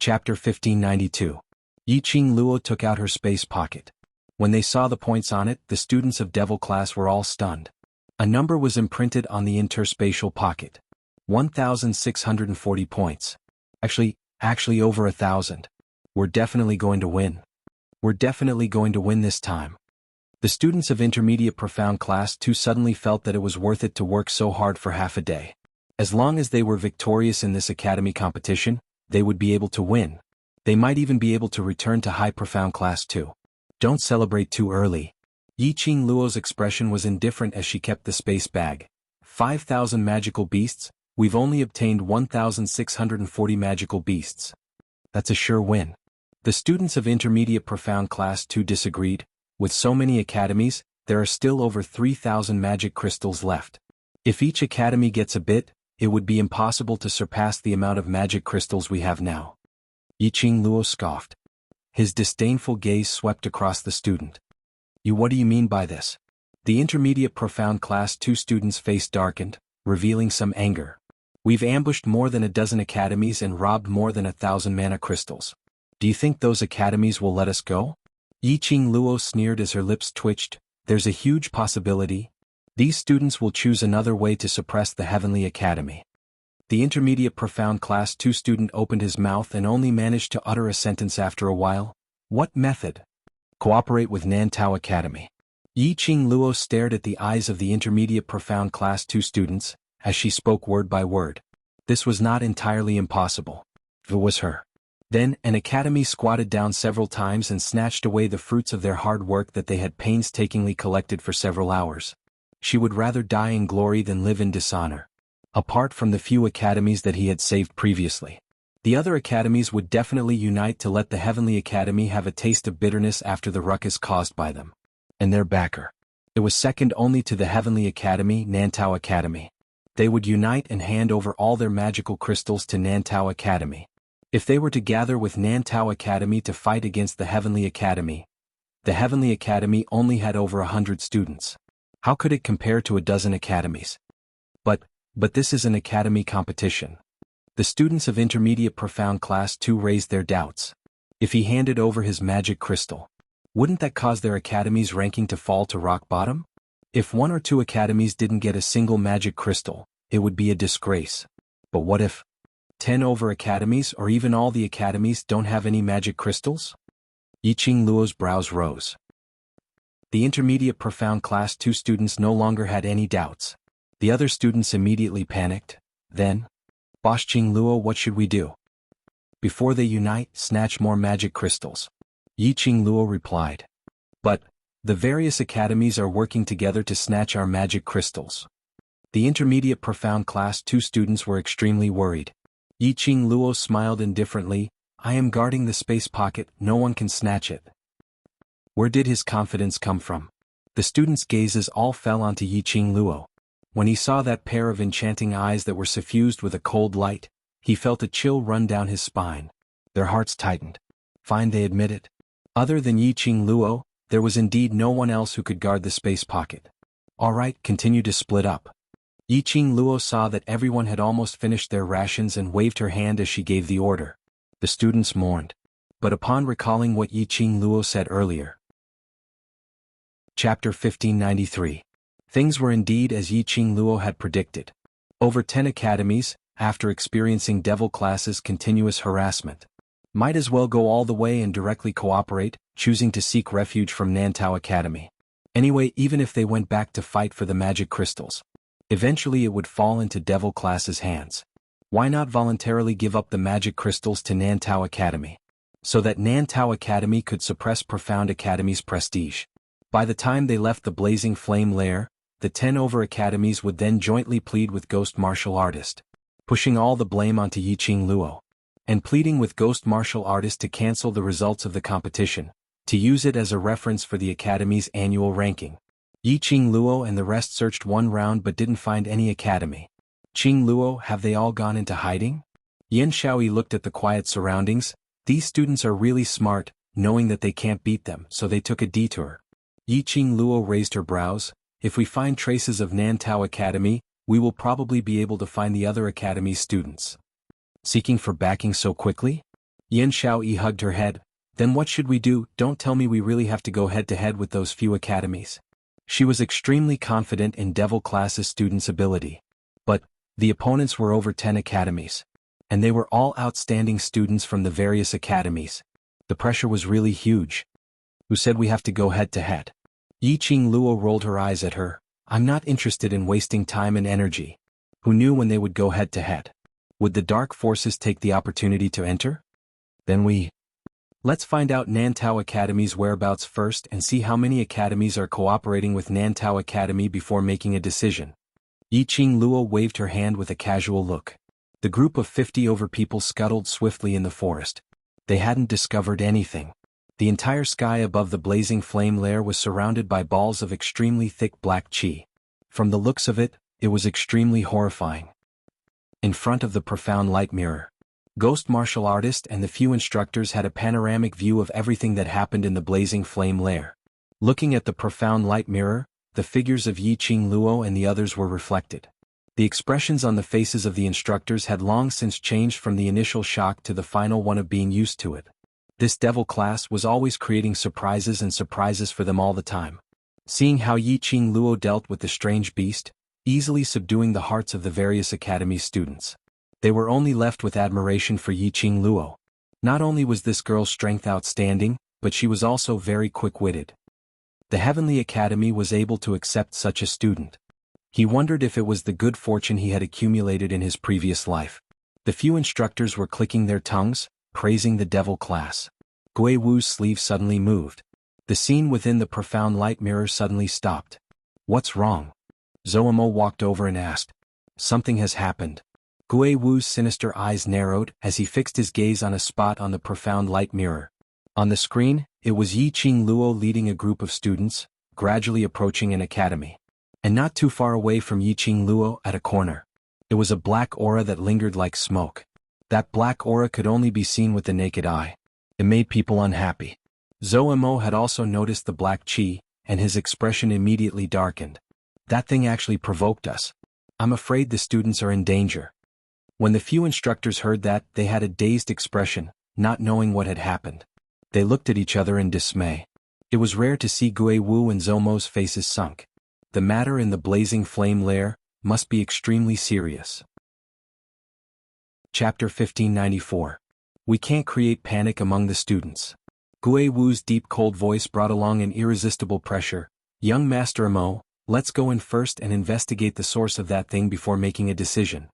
Chapter 1592. Yiqing Luo took out her space pocket. When they saw the points on it, the students of Devil class were all stunned. A number was imprinted on the interspatial pocket. 1,640 points. Actually over 1,000. We're definitely going to win. We're definitely going to win this time. The students of Intermediate Profound Class 2 suddenly felt that it was worth it to work so hard for half a day. As long as they were victorious in this academy competition, they would be able to win. They might even be able to return to High Profound Class 2. Don't celebrate too early. Yiqing Luo's expression was indifferent as she kept the space bag. 5,000 magical beasts? We've only obtained 1,640 magical beasts. That's a sure win. The students of Intermediate Profound Class 2 disagreed. With so many academies, there are still over 3,000 magic crystals left. If each academy gets a bit, it would be impossible to surpass the amount of magic crystals we have now. Yiqing Luo scoffed. His disdainful gaze swept across the student. What do you mean by this? The Intermediate Profound Class 2 student's face darkened, revealing some anger. We've ambushed more than a dozen academies and robbed more than 1,000 mana crystals. Do you think those academies will let us go? Yiqing Luo sneered as her lips twitched. There's a huge possibility. These students will choose another way to suppress the Heavenly Academy. The Intermediate Profound Class 2 student opened his mouth and only managed to utter a sentence after a while. What method? Cooperate with Nantao Academy. Yiqing Luo stared at the eyes of the Intermediate Profound Class 2 students, as she spoke word by word. This was not entirely impossible. It was her. Then, an academy squatted down several times and snatched away the fruits of their hard work that they had painstakingly collected for several hours. She would rather die in glory than live in dishonor. Apart from the few academies that he had saved previously, the other academies would definitely unite to let the Heavenly Academy have a taste of bitterness after the ruckus caused by them. And their backer. It was second only to the Heavenly Academy, Nantao Academy. They would unite and hand over all their magical crystals to Nantao Academy. If they were to gather with Nantao Academy to fight against the Heavenly Academy, the Heavenly Academy only had over 100 students. How could it compare to a dozen academies? But this is an academy competition. The students of Intermediate Profound Class 2 raised their doubts. If he handed over his magic crystal, wouldn't that cause their academy's ranking to fall to rock bottom? If one or two academies didn't get a single magic crystal, it would be a disgrace. But what if 10 over academies or even all the academies don't have any magic crystals? Yiqing Luo's brows rose. The Intermediate Profound Class 2 students no longer had any doubts. The other students immediately panicked. Then, Yiqing Luo, what should we do? Before they unite, snatch more magic crystals. Yiqing Luo replied. But the various academies are working together to snatch our magic crystals. The Intermediate Profound Class 2 students were extremely worried. Yiqing Luo smiled indifferently. I am guarding the space pocket, no one can snatch it. Where did his confidence come from? The students' gazes all fell onto Yiqing Luo. When he saw that pair of enchanting eyes that were suffused with a cold light, he felt a chill run down his spine. Their hearts tightened. Fine, they admit it. Other than Yiqing Luo, there was indeed no one else who could guard the space pocket. All right, continue to split up. Yiqing Luo saw that everyone had almost finished their rations and waved her hand as she gave the order. The students mourned. But upon recalling what Yiqing Luo said earlier. Chapter 1593. Things were indeed as Yiqing Luo had predicted. Over 10 academies, after experiencing Devil Class's continuous harassment, might as well go all the way and directly cooperate, choosing to seek refuge from Nantao Academy. Anyway, even if they went back to fight for the magic crystals, eventually it would fall into Devil Class's hands. Why not voluntarily give up the magic crystals to Nantao Academy, so that Nantao Academy could suppress Profound Academy's prestige? By the time they left the Blazing Flame Lair, the 10 over academies would then jointly plead with Ghost Martial Artist, pushing all the blame onto Yiqing Luo, and pleading with Ghost Martial Artist to cancel the results of the competition, to use it as a reference for the academy's annual ranking. Yiqing Luo and the rest searched one round but didn't find any academy. Qing Luo, have they all gone into hiding? Yan Shaoyi looked at the quiet surroundings. These students are really smart, knowing that they can't beat them, so they took a detour. Yiqing Luo raised her brows. If we find traces of Nantao Academy, we will probably be able to find the other academy's students. Seeking for backing so quickly? Yan Xiaoyi hugged her head. Then what should we do? Don't tell me we really have to go head-to-head with those few academies. She was extremely confident in Devil Class's students' ability. But the opponents were over 10 academies. And they were all outstanding students from the various academies. The pressure was really huge. Who said we have to go head-to-head? Yiqing Luo rolled her eyes at her. I'm not interested in wasting time and energy. Who knew when they would go head-to-head? Would the dark forces take the opportunity to enter? Then let's find out Nantao Academy's whereabouts first and see how many academies are cooperating with Nantao Academy before making a decision. Yiqing Luo waved her hand with a casual look. The group of 50 over people scuttled swiftly in the forest. They hadn't discovered anything. The entire sky above the blazing flame lair was surrounded by balls of extremely thick black qi. From the looks of it, it was extremely horrifying. In front of the profound light mirror, Ghost martial artist and the few instructors had a panoramic view of everything that happened in the blazing flame lair. Looking at the profound light mirror, the figures of Yiqing Luo and the others were reflected. The expressions on the faces of the instructors had long since changed from the initial shock to the final one of being used to it. This devil class was always creating surprises and surprises for them all the time. Seeing how Yiqing Luo dealt with the strange beast, easily subduing the hearts of the various academy students. They were only left with admiration for Yiqing Luo. Not only was this girl's strength outstanding, but she was also very quick-witted. The Heavenly Academy was able to accept such a student. He wondered if it was the good fortune he had accumulated in his previous life. The few instructors were clicking their tongues, praising the devil class. Gui Wu's sleeve suddenly moved. The scene within the profound light mirror suddenly stopped. What's wrong? Zoemo walked over and asked. Something has happened. Gui Wu's sinister eyes narrowed as he fixed his gaze on a spot on the profound light mirror. On the screen, it was Yiqing Luo leading a group of students, gradually approaching an academy. And not too far away from Yiqing Luo at a corner. It was a black aura that lingered like smoke. That black aura could only be seen with the naked eye. It made people unhappy. Zoemo had also noticed the black qi, and his expression immediately darkened. That thing actually provoked us. I'm afraid the students are in danger. When the few instructors heard that, they had a dazed expression, not knowing what had happened. They looked at each other in dismay. It was rare to see Gui Wu and Zomo's faces sunk. The matter in the blazing flame lair must be extremely serious. Chapter 1594. We can't create panic among the students. Gui Wu's deep cold voice brought along an irresistible pressure. Young Master Amo, let's go in first and investigate the source of that thing before making a decision.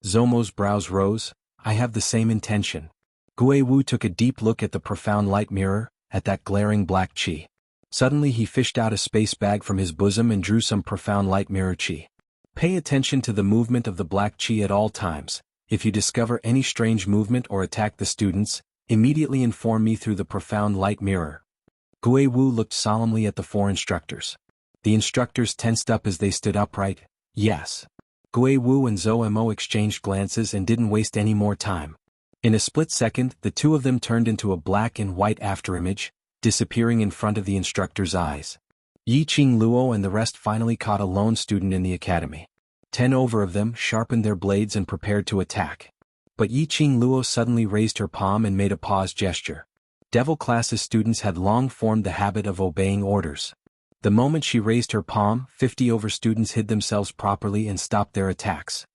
Zomo's brows rose. I have the same intention. Gui Wu took a deep look at the profound light mirror, at that glaring black qi. Suddenly he fished out a space bag from his bosom and drew some profound light mirror qi. Pay attention to the movement of the black qi at all times. If you discover any strange movement or attack the students, immediately inform me through the profound light mirror. Gui Wu looked solemnly at the four instructors. The instructors tensed up as they stood upright. Yes. Gui Wu and Zoemo exchanged glances and didn't waste any more time. In a split second, the two of them turned into a black and white afterimage, disappearing in front of the instructor's eyes. Yiqing Luo and the rest finally caught a lone student in the academy. 10 over of them sharpened their blades and prepared to attack. But Yiqing Luo suddenly raised her palm and made a pause gesture. Devil Class's students had long formed the habit of obeying orders. The moment she raised her palm, 50 over students hid themselves properly and stopped their attacks.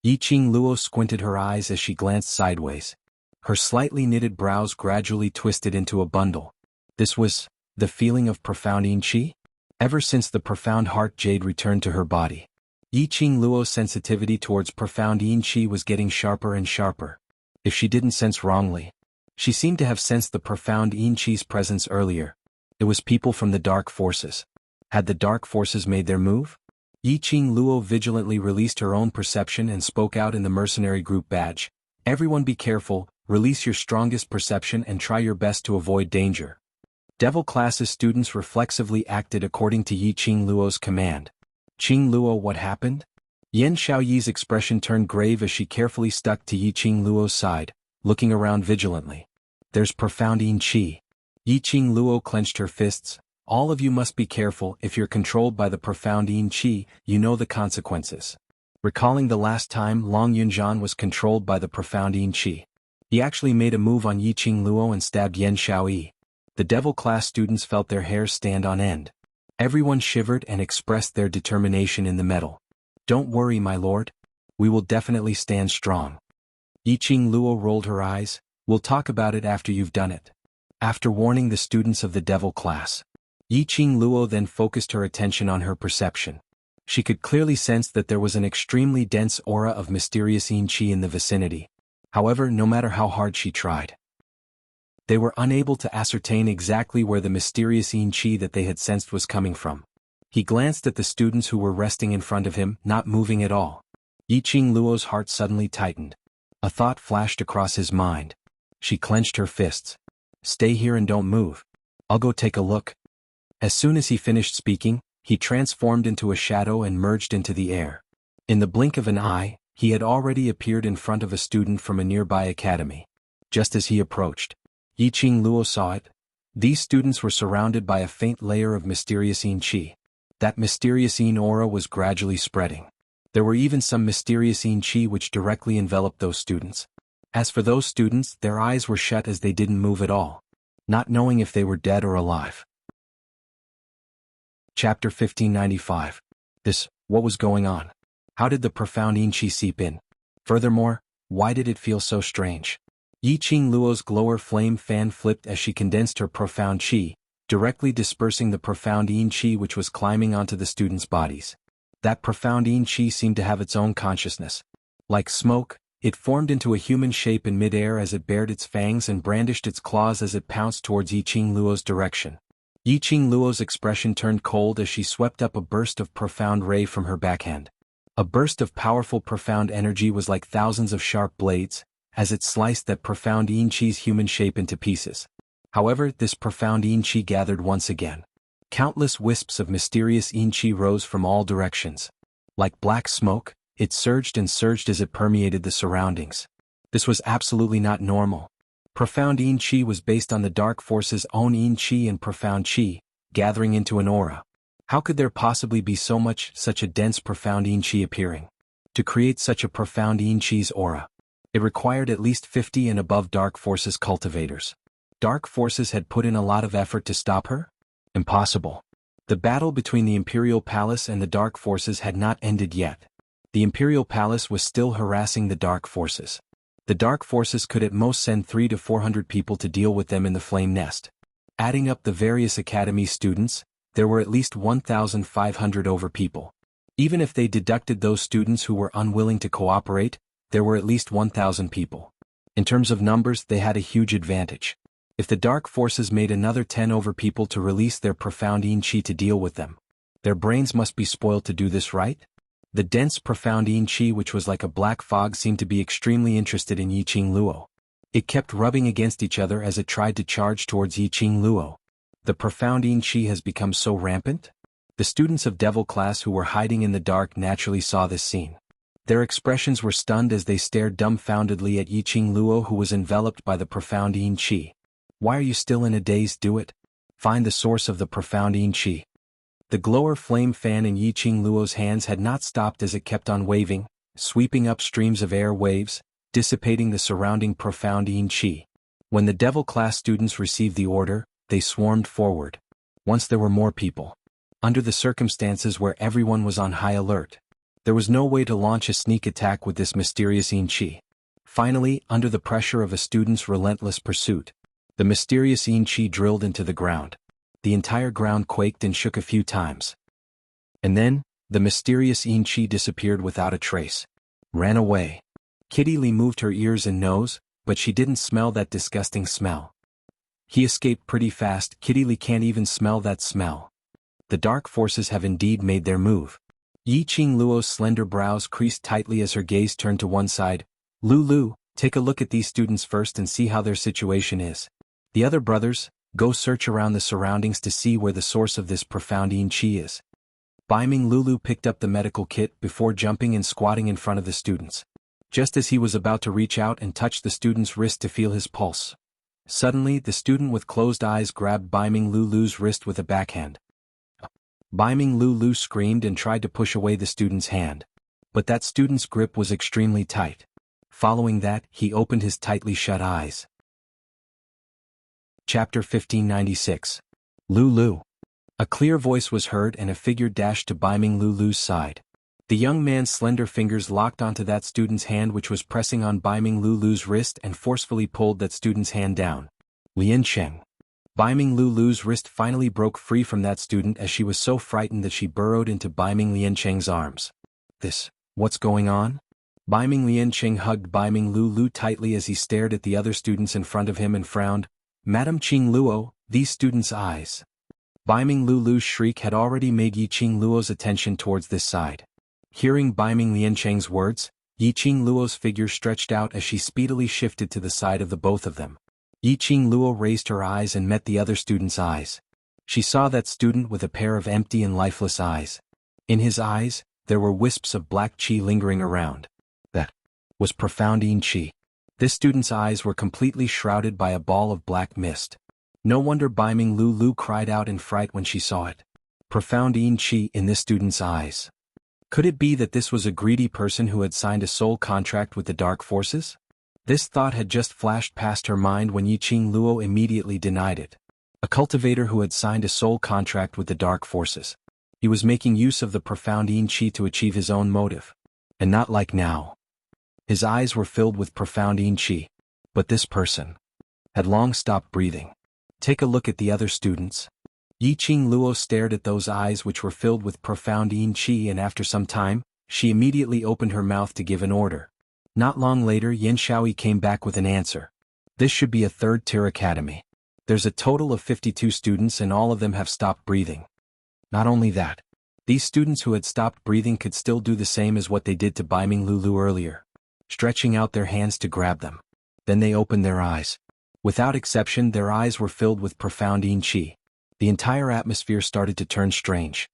Yiqing Luo squinted her eyes as she glanced sideways. Her slightly knitted brows gradually twisted into a bundle. This was the feeling of profound yin qi? Ever since the profound heart jade returned to her body. Yiqing Luo's sensitivity towards profound yin qi was getting sharper and sharper. If she didn't sense wrongly, she seemed to have sensed the profound yin qi's presence earlier. It was people from the dark forces. Had the dark forces made their move? Yiqing Luo vigilantly released her own perception and spoke out in the mercenary group badge. Everyone be careful, release your strongest perception and try your best to avoid danger. Devil Class's students reflexively acted according to Yiqing Luo's command. Qing Luo, what happened? Yan Xiaoyi's expression turned grave as she carefully stuck to Yiqing Luo's side, looking around vigilantly. There's profound yin qi. Yiqing Luo clenched her fists. All of you must be careful. If you're controlled by the profound yin qi, you know the consequences. Recalling the last time Long Yunjian was controlled by the profound yin qi. He actually made a move on Yiqing Luo and stabbed Yan Xiaoyi. The devil class students felt their hair stand on end. Everyone shivered and expressed their determination in the metal. Don't worry, my lord. We will definitely stand strong. Yiqing Luo rolled her eyes. We'll talk about it after you've done it. After warning the students of the devil class, Yiqing Luo then focused her attention on her perception. She could clearly sense that there was an extremely dense aura of mysterious yin qi in the vicinity. However, no matter how hard she tried, they were unable to ascertain exactly where the mysterious yin qi that they had sensed was coming from. He glanced at the students who were resting in front of him, not moving at all. Yiqing Luo's heart suddenly tightened. A thought flashed across his mind. She clenched her fists. Stay here and don't move. I'll go take a look. As soon as he finished speaking, he transformed into a shadow and merged into the air. In the blink of an eye, he had already appeared in front of a student from a nearby academy. Just as he approached, Yiqing Luo saw it. These students were surrounded by a faint layer of mysterious yin qi. That mysterious yin aura was gradually spreading. There were even some mysterious yin qi which directly enveloped those students. As for those students, their eyes were shut as they didn't move at all, not knowing if they were dead or alive. Chapter 1595. What was going on? How did the profound yin qi seep in? Furthermore, why did it feel so strange? Yiqing Luo's glower flame fan flipped as she condensed her profound qi, directly dispersing the profound yin qi which was climbing onto the students' bodies. That profound yin qi seemed to have its own consciousness. Like smoke, it formed into a human shape in midair as it bared its fangs and brandished its claws as it pounced towards Yiqing Luo's direction. Yiqing Luo's expression turned cold as she swept up a burst of profound ray from her backhand. A burst of powerful profound energy was like thousands of sharp blades, as it sliced that profound yin qi's human shape into pieces. However, this profound yin qi gathered once again. Countless wisps of mysterious yin qi rose from all directions. Like black smoke, it surged and surged as it permeated the surroundings. This was absolutely not normal. Profound yin qi was based on the dark force's own yin qi and profound qi, gathering into an aura. How could there possibly be such a dense profound yin qi appearing? To create such a profound yin qi's aura, it required at least 50 and above dark forces cultivators. Dark forces had put in a lot of effort to stop her? Impossible. The battle between the Imperial Palace and the Dark Forces had not ended yet. The Imperial Palace was still harassing the Dark Forces. The Dark Forces could at most send 300 to 400 people to deal with them in the Flame Nest. Adding up the various academy students, there were at least 1,500 over people. Even if they deducted those students who were unwilling to cooperate, there were at least 1,000 people. In terms of numbers, they had a huge advantage. If the Dark Forces made another 10 over people to release their profound yin qi to deal with them, their brains must be spoiled to do this, right? The dense profound yin qi which was like a black fog seemed to be extremely interested in Yiqing Luo. It kept rubbing against each other as it tried to charge towards Yiqing Luo. The profound yin qi has become so rampant? The students of Devil class who were hiding in the dark naturally saw this scene. Their expressions were stunned as they stared dumbfoundedly at Yiqing Luo who was enveloped by the profound yin qi. Why are you still in a daze? Do it. Find the source of the profound yin qi. The glower flame fan in Yiqing Luo's hands had not stopped as it kept on waving, sweeping up streams of air waves, dissipating the surrounding profound yin qi. When the Devil class students received the order, they swarmed forward. Once there were more people. Under the circumstances where everyone was on high alert, there was no way to launch a sneak attack with this mysterious yin qi. Finally, under the pressure of a student's relentless pursuit, the mysterious yin qi drilled into the ground. The entire ground quaked and shook a few times. And then, the mysterious yin qi disappeared without a trace. Ran away. Kitty Lee moved her ears and nose, but she didn't smell that disgusting smell. He escaped pretty fast. Kitty Lee can't even smell that smell. The Dark Forces have indeed made their move. Yiqing Luo's slender brows creased tightly as her gaze turned to one side. Lulu, take a look at these students first and see how their situation is. The other brothers, go search around the surroundings to see where the source of this profound yin qi is. Baiming Lulu picked up the medical kit before jumping and squatting in front of the students. Just as he was about to reach out and touch the student's wrist to feel his pulse, suddenly the student with closed eyes grabbed Baiming Lulu's wrist with a backhand. Baiming Lulu screamed and tried to push away the student's hand. But that student's grip was extremely tight. Following that, he opened his tightly shut eyes. Chapter 1596. Lulu. A clear voice was heard and a figure dashed to Biming Lulu's side. The young man's slender fingers locked onto that student's hand which was pressing on Biming Lulu's wrist and forcefully pulled that student's hand down. Liancheng. Biming Lulu's wrist finally broke free from that student as she was so frightened that she burrowed into Biming Liancheng's arms. What's going on? Biming Liancheng hugged Biming Lulu tightly as he stared at the other students in front of him and frowned. Madam Qing Luo, these students' eyes. Biming Lulu's shriek had already made Yi Qing Luo's attention towards this side. Hearing Biming Liancheng's words, Yi Qing Luo's figure stretched out as she speedily shifted to the side of the both of them. Yi Qing Luo raised her eyes and met the other student's eyes. She saw that student with a pair of empty and lifeless eyes. In his eyes, there were wisps of black qi lingering around. That was profound yin qi. This student's eyes were completely shrouded by a ball of black mist. No wonder Biming Lulu cried out in fright when she saw it. Profound yin qi in this student's eyes. Could it be that this was a greedy person who had signed a soul contract with the dark forces? This thought had just flashed past her mind when Yi Qing Luo immediately denied it. A cultivator who had signed a soul contract with the dark forces. He was making use of the profound yin qi to achieve his own motive. And not like now. His eyes were filled with profound yin qi. But this person had long stopped breathing. Take a look at the other students. Yi Qing Luo stared at those eyes which were filled with profound yin qi, and after some time, she immediately opened her mouth to give an order. Not long later, Yin Shaoyi came back with an answer. This should be a third-tier academy. There's a total of 52 students and all of them have stopped breathing. Not only that, these students who had stopped breathing could still do the same as what they did to Biming Lulu earlier, stretching out their hands to grab them. Then they opened their eyes. Without exception, their eyes were filled with profound yin qi. The entire atmosphere started to turn strange.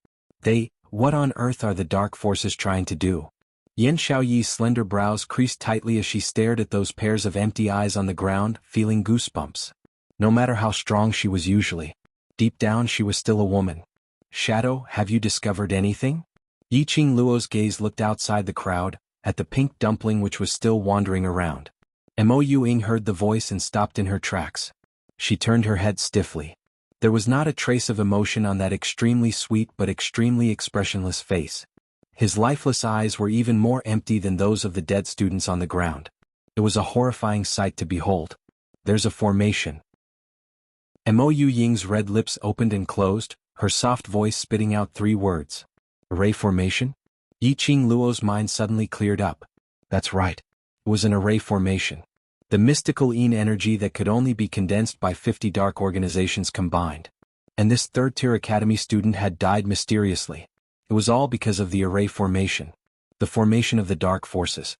What on earth are the dark forces trying to do? Yin Shaoyi's slender brows creased tightly as she stared at those pairs of empty eyes on the ground, feeling goosebumps. No matter how strong she was usually, deep down she was still a woman. Shadow, have you discovered anything? Yi Qing Luo's gaze looked outside the crowd, at the pink dumpling which was still wandering around. Mo Ying heard the voice and stopped in her tracks. She turned her head stiffly. There was not a trace of emotion on that extremely sweet but extremely expressionless face. His lifeless eyes were even more empty than those of the dead students on the ground. It was a horrifying sight to behold. There's a formation. Mo Ying's red lips opened and closed, her soft voice spitting out 3 words. Array formation? Yi Qing Luo's mind suddenly cleared up. That's right. It was an array formation. The mystical yin energy that could only be condensed by 50 dark organizations combined. And this third-tier academy student had died mysteriously. It was all because of the array formation. The formation of the dark forces.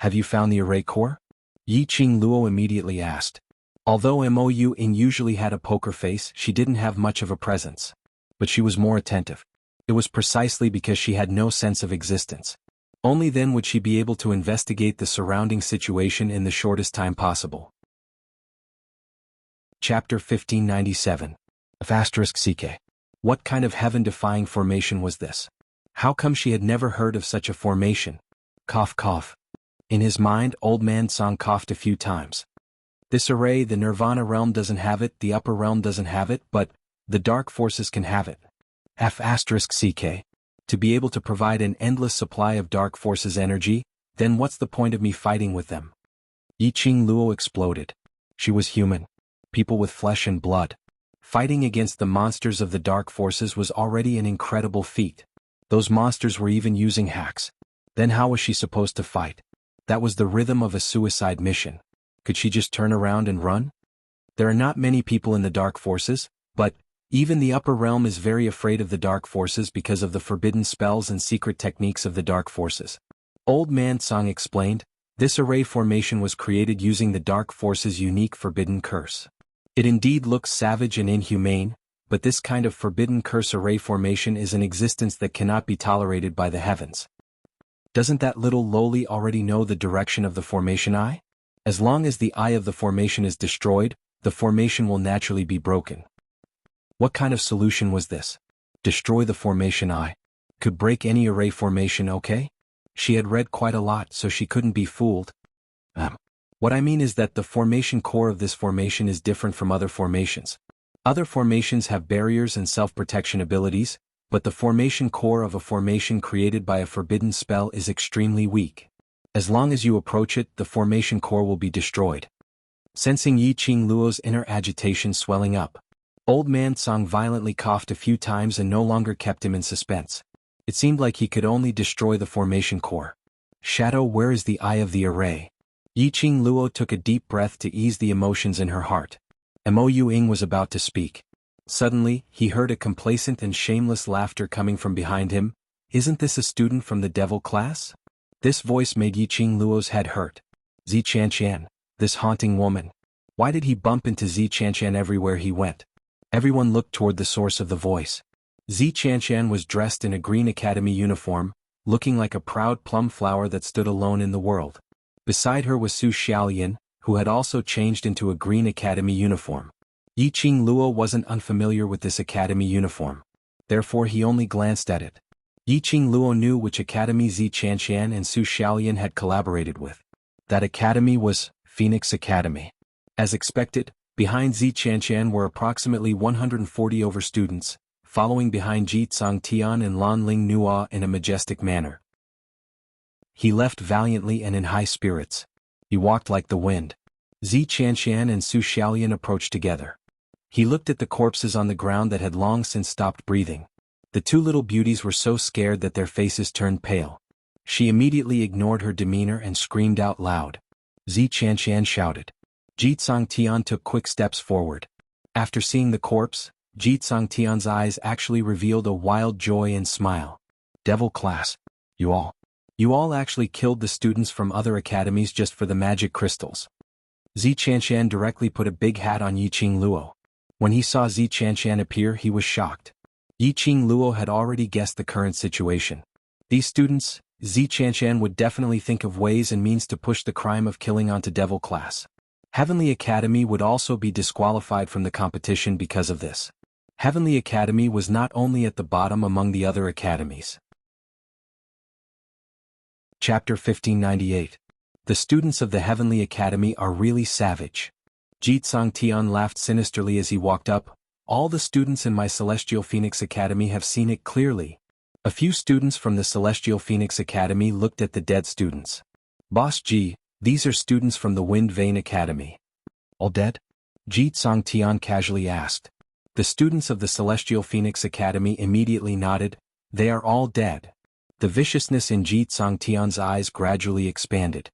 Have you found the array core? Yi Qing Luo immediately asked. Although Mo Ying usually had a poker face, she didn't have much of a presence. But she was more attentive. It was precisely because she had no sense of existence. Only then would she be able to investigate the surrounding situation in the shortest time possible. Chapter 1597. *CK. What kind of heaven-defying formation was this? How come she had never heard of such a formation? Cough cough. In his mind, Old Man Song coughed a few times. This array, the Nirvana realm doesn't have it, the upper realm doesn't have it, but the dark forces can have it. *CK. To be able to provide an endless supply of dark forces energy, then what's the point of me fighting with them? Yi Qing Luo exploded. She was human. People with flesh and blood. Fighting against the monsters of the dark forces was already an incredible feat. Those monsters were even using hacks. Then how was she supposed to fight? That was the rhythm of a suicide mission. Could she just turn around and run? There are not many people in the dark forces, but even the upper realm is very afraid of the dark forces because of the forbidden spells and secret techniques of the dark forces. Old Man Song explained, this array formation was created using the dark forces' unique forbidden curse. It indeed looks savage and inhumane, but this kind of forbidden curse array formation is an existence that cannot be tolerated by the heavens. Doesn't that little lowly already know the direction of the formation eye? As long as the eye of the formation is destroyed, the formation will naturally be broken. What kind of solution was this? Destroy the formation eye. Could break any array formation, okay? She had read quite a lot, so she couldn't be fooled. What I mean is that the formation core of this formation is different from other formations. Other formations have barriers and self-protection abilities, but the formation core of a formation created by a forbidden spell is extremely weak. As long as you approach it, the formation core will be destroyed. Sensing Yiqing Luo's inner agitation swelling up, Old Man Song violently coughed a few times and no longer kept him in suspense. It seemed like he could only destroy the formation core. Shadow, where is the eye of the array? Yiqing Luo took a deep breath to ease the emotions in her heart. Mo Ying was about to speak. Suddenly, he heard a complacent and shameless laughter coming from behind him. Isn't this a student from the devil class? This voice made Yiqing Luo's head hurt. Xianxian, this haunting woman. Why did he bump into Xianxian everywhere he went? Everyone looked toward the source of the voice. Xianxian was dressed in a green academy uniform, looking like a proud plum flower that stood alone in the world. Beside her was Su Xiaolian, who had also changed into a green academy uniform. Yiqing Luo wasn't unfamiliar with this academy uniform. Therefore he only glanced at it. Yiqing Luo knew which academy Xianxian and Su Xiaolian had collaborated with. That academy was Phoenix Academy. As expected, behind Xianxian were approximately 140 over students, following behind Ji Tian and Lan Ling Nua in a majestic manner. He left valiantly and in high spirits. He walked like the wind. Xianxian and Su Xiaolian approached together. He looked at the corpses on the ground that had long since stopped breathing. The two little beauties were so scared that their faces turned pale. She immediately ignored her demeanor and screamed out loud. Xianxian shouted. Ji Tian took quick steps forward. After seeing the corpse, Ji Tian's eyes actually revealed a wild joy and smile. Devil class. You all actually killed the students from other academies just for the magic crystals. Xianxian directly put a big hat on Yiqing Luo. When he saw Xianxian appear, he was shocked. Yiqing Luo had already guessed the current situation. These students, Xianxian would definitely think of ways and means to push the crime of killing onto devil class. Heavenly Academy would also be disqualified from the competition because of this. Heavenly Academy was not only at the bottom among the other academies. Chapter 1598. The students of the Heavenly Academy are really savage. Ji Tian laughed sinisterly as he walked up. All the students in my Celestial Phoenix Academy have seen it clearly. A few students from the Celestial Phoenix Academy looked at the dead students. Boss Ji, these are students from the Wind Vein Academy. All dead? Ji Tian casually asked. The students of the Celestial Phoenix Academy immediately nodded. They are all dead. The viciousness in Ji Tian's eyes gradually expanded.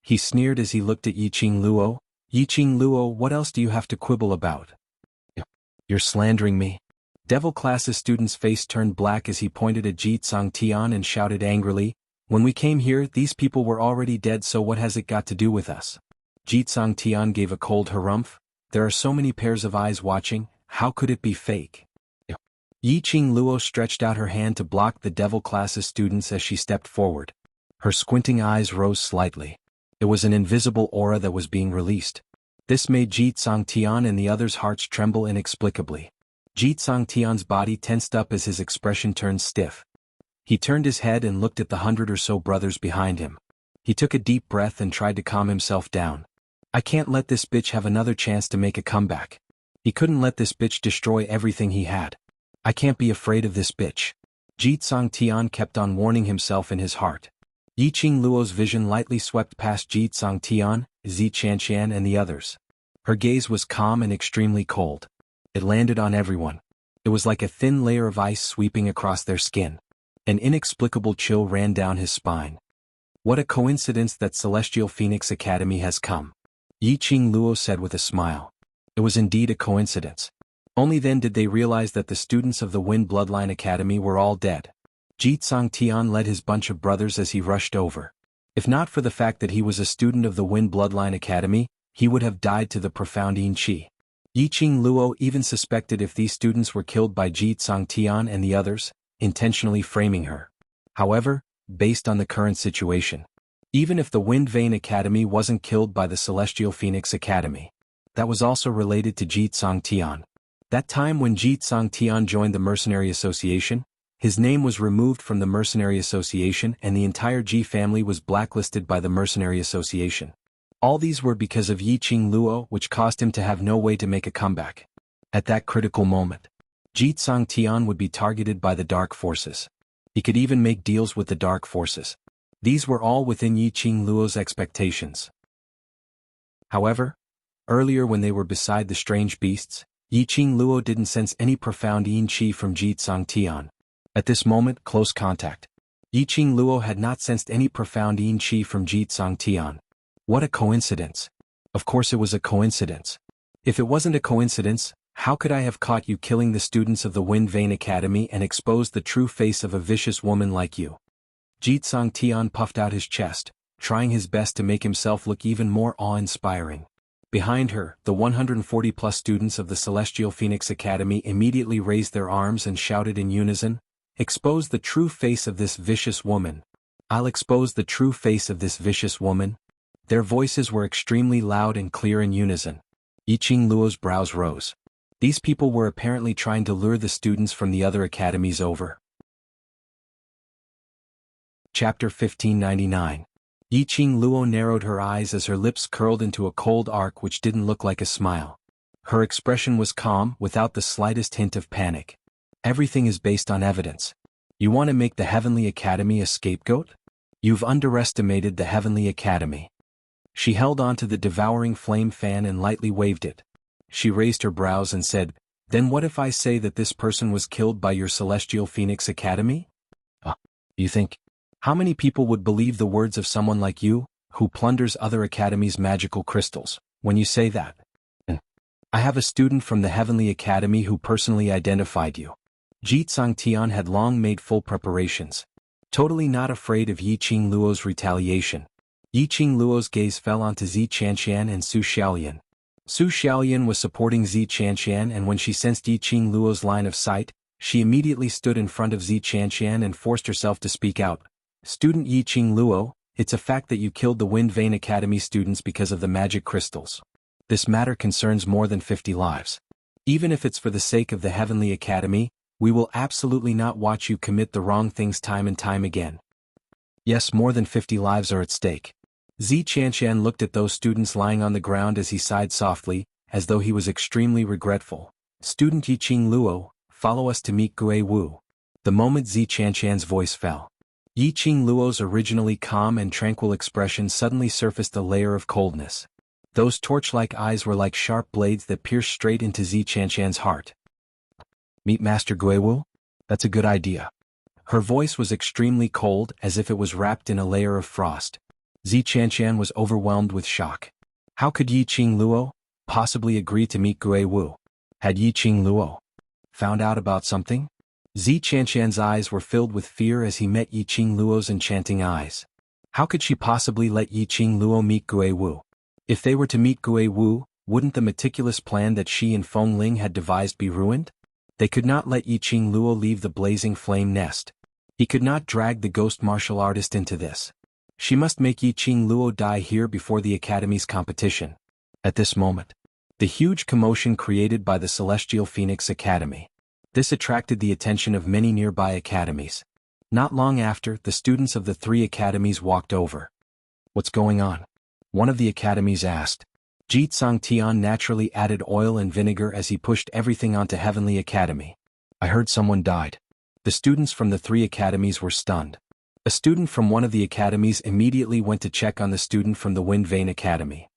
He sneered as he looked at Yiqing Luo. Yiqing Luo, what else do you have to quibble about? You're slandering me. Devil class's student's face turned black as he pointed at Ji Tian and shouted angrily, when we came here, these people were already dead, so what has it got to do with us? Ji Tian gave a cold harumph. There are so many pairs of eyes watching, how could it be fake? Yiqing Luo stretched out her hand to block the devil class's students as she stepped forward. Her squinting eyes rose slightly. It was an invisible aura that was being released. This made Ji Tian and the others' hearts tremble inexplicably. Ji Tian's body tensed up as his expression turned stiff. He turned his head and looked at the 100 or so brothers behind him. He took a deep breath and tried to calm himself down. I can't let this bitch have another chance to make a comeback. He couldn't let this bitch destroy everything he had. I can't be afraid of this bitch. Ji Tian kept on warning himself in his heart. Yiqing Luo's vision lightly swept past Ji Tian, Xianxian and the others. Her gaze was calm and extremely cold. It landed on everyone. It was like a thin layer of ice sweeping across their skin. An inexplicable chill ran down his spine. What a coincidence that Celestial Phoenix Academy has come. Yiqing Luo said with a smile. It was indeed a coincidence. Only then did they realize that the students of the Wind Bloodline Academy were all dead. Ji Tian led his bunch of brothers as he rushed over. If not for the fact that he was a student of the Wind Bloodline Academy, he would have died to the profound Yin Qi. Yiqing Luo even suspected if these students were killed by Ji Tian and the others, intentionally framing her. However, based on the current situation, even if the Wind Vein Academy wasn't killed by the Celestial Phoenix Academy, that was also related to Ji Tian. That time when Ji Tian joined the Mercenary Association, his name was removed from the Mercenary Association and the entire Ji family was blacklisted by the Mercenary Association. All these were because of Yiqing Luo, which caused him to have no way to make a comeback. At that critical moment, Jitsang Tian would be targeted by the dark forces. He could even make deals with the dark forces. These were all within Yiqing Luo's expectations. However, earlier when they were beside the strange beasts, Yiqing Luo didn't sense any profound yin qi from Jitsang Tian. At this moment, close contact. Yiqing Luo had not sensed any profound yin qi from Jitsang Tian. What a coincidence. Of course it was a coincidence. If it wasn't a coincidence, how could I have caught you killing the students of the Wind Vane Academy and exposed the true face of a vicious woman like you? Jitsang Tian puffed out his chest, trying his best to make himself look even more awe-inspiring. Behind her, the 140-plus students of the Celestial Phoenix Academy immediately raised their arms and shouted in unison, "Expose the true face of this vicious woman. I'll expose the true face of this vicious woman." Their voices were extremely loud and clear in unison. Yiqing Luo's brows rose. These people were apparently trying to lure the students from the other academies over. Chapter 1599. Yiqing Luo narrowed her eyes as her lips curled into a cold arc which didn't look like a smile. Her expression was calm, without the slightest hint of panic. Everything is based on evidence. You want to make the Heavenly Academy a scapegoat? You've underestimated the Heavenly Academy. She held on to the devouring flame fan and lightly waved it. She raised her brows and said, "Then what if I say that this person was killed by your Celestial Phoenix Academy?" You think? How many people would believe the words of someone like you, who plunders other academies' magical crystals, when you say that? I have a student from the Heavenly Academy who personally identified you. Jitsang Tian had long made full preparations. Totally not afraid of Yiqing Luo's retaliation. Yiqing Luo's gaze fell onto Xianxia and Su Xiaolian. Su Xiaolian was supporting Xianxia, and when she sensed Yiqing Luo's line of sight, she immediately stood in front of Xianxia and forced herself to speak out. "Student Yiqing Luo, it's a fact that you killed the Wind Vane Academy students because of the magic crystals. This matter concerns more than 50 lives. Even if it's for the sake of the Heavenly Academy, we will absolutely not watch you commit the wrong things time and time again." Yes, more than 50 lives are at stake. Xianxia looked at those students lying on the ground as he sighed softly, as though he was extremely regretful. "Student Yiqing Luo, follow us to meet Gui Wu." The moment Xianxia's voice fell, Yiqing Luo's originally calm and tranquil expression suddenly surfaced a layer of coldness. Those torch-like eyes were like sharp blades that pierced straight into Xianxia's heart. "Meet Master Gui Wu? That's a good idea." Her voice was extremely cold, as if it was wrapped in a layer of frost. Xianxia was overwhelmed with shock. How could Yiqing Luo possibly agree to meet Gui Wu? Had Yiqing Luo found out about something? Xianxia's eyes were filled with fear as he met Yiqing Luo's enchanting eyes. How could she possibly let Yiqing Luo meet Gui Wu? If they were to meet Gui Wu, wouldn't the meticulous plan that she and Feng Ling had devised be ruined? They could not let Yiqing Luo leave the blazing flame nest. He could not drag the ghost martial artist into this. She must make Yiqing Luo die here before the Academy's competition. At this moment, the huge commotion created by the Celestial Phoenix Academy. This attracted the attention of many nearby academies. Not long after, the students of the 3 academies walked over. "What's going on?" one of the academies asked. Jitsang Tian naturally added oil and vinegar as he pushed everything onto Heavenly Academy. "I heard someone died." The students from the 3 academies were stunned. A student from one of the academies immediately went to check on the student from the Wind Vane Academy.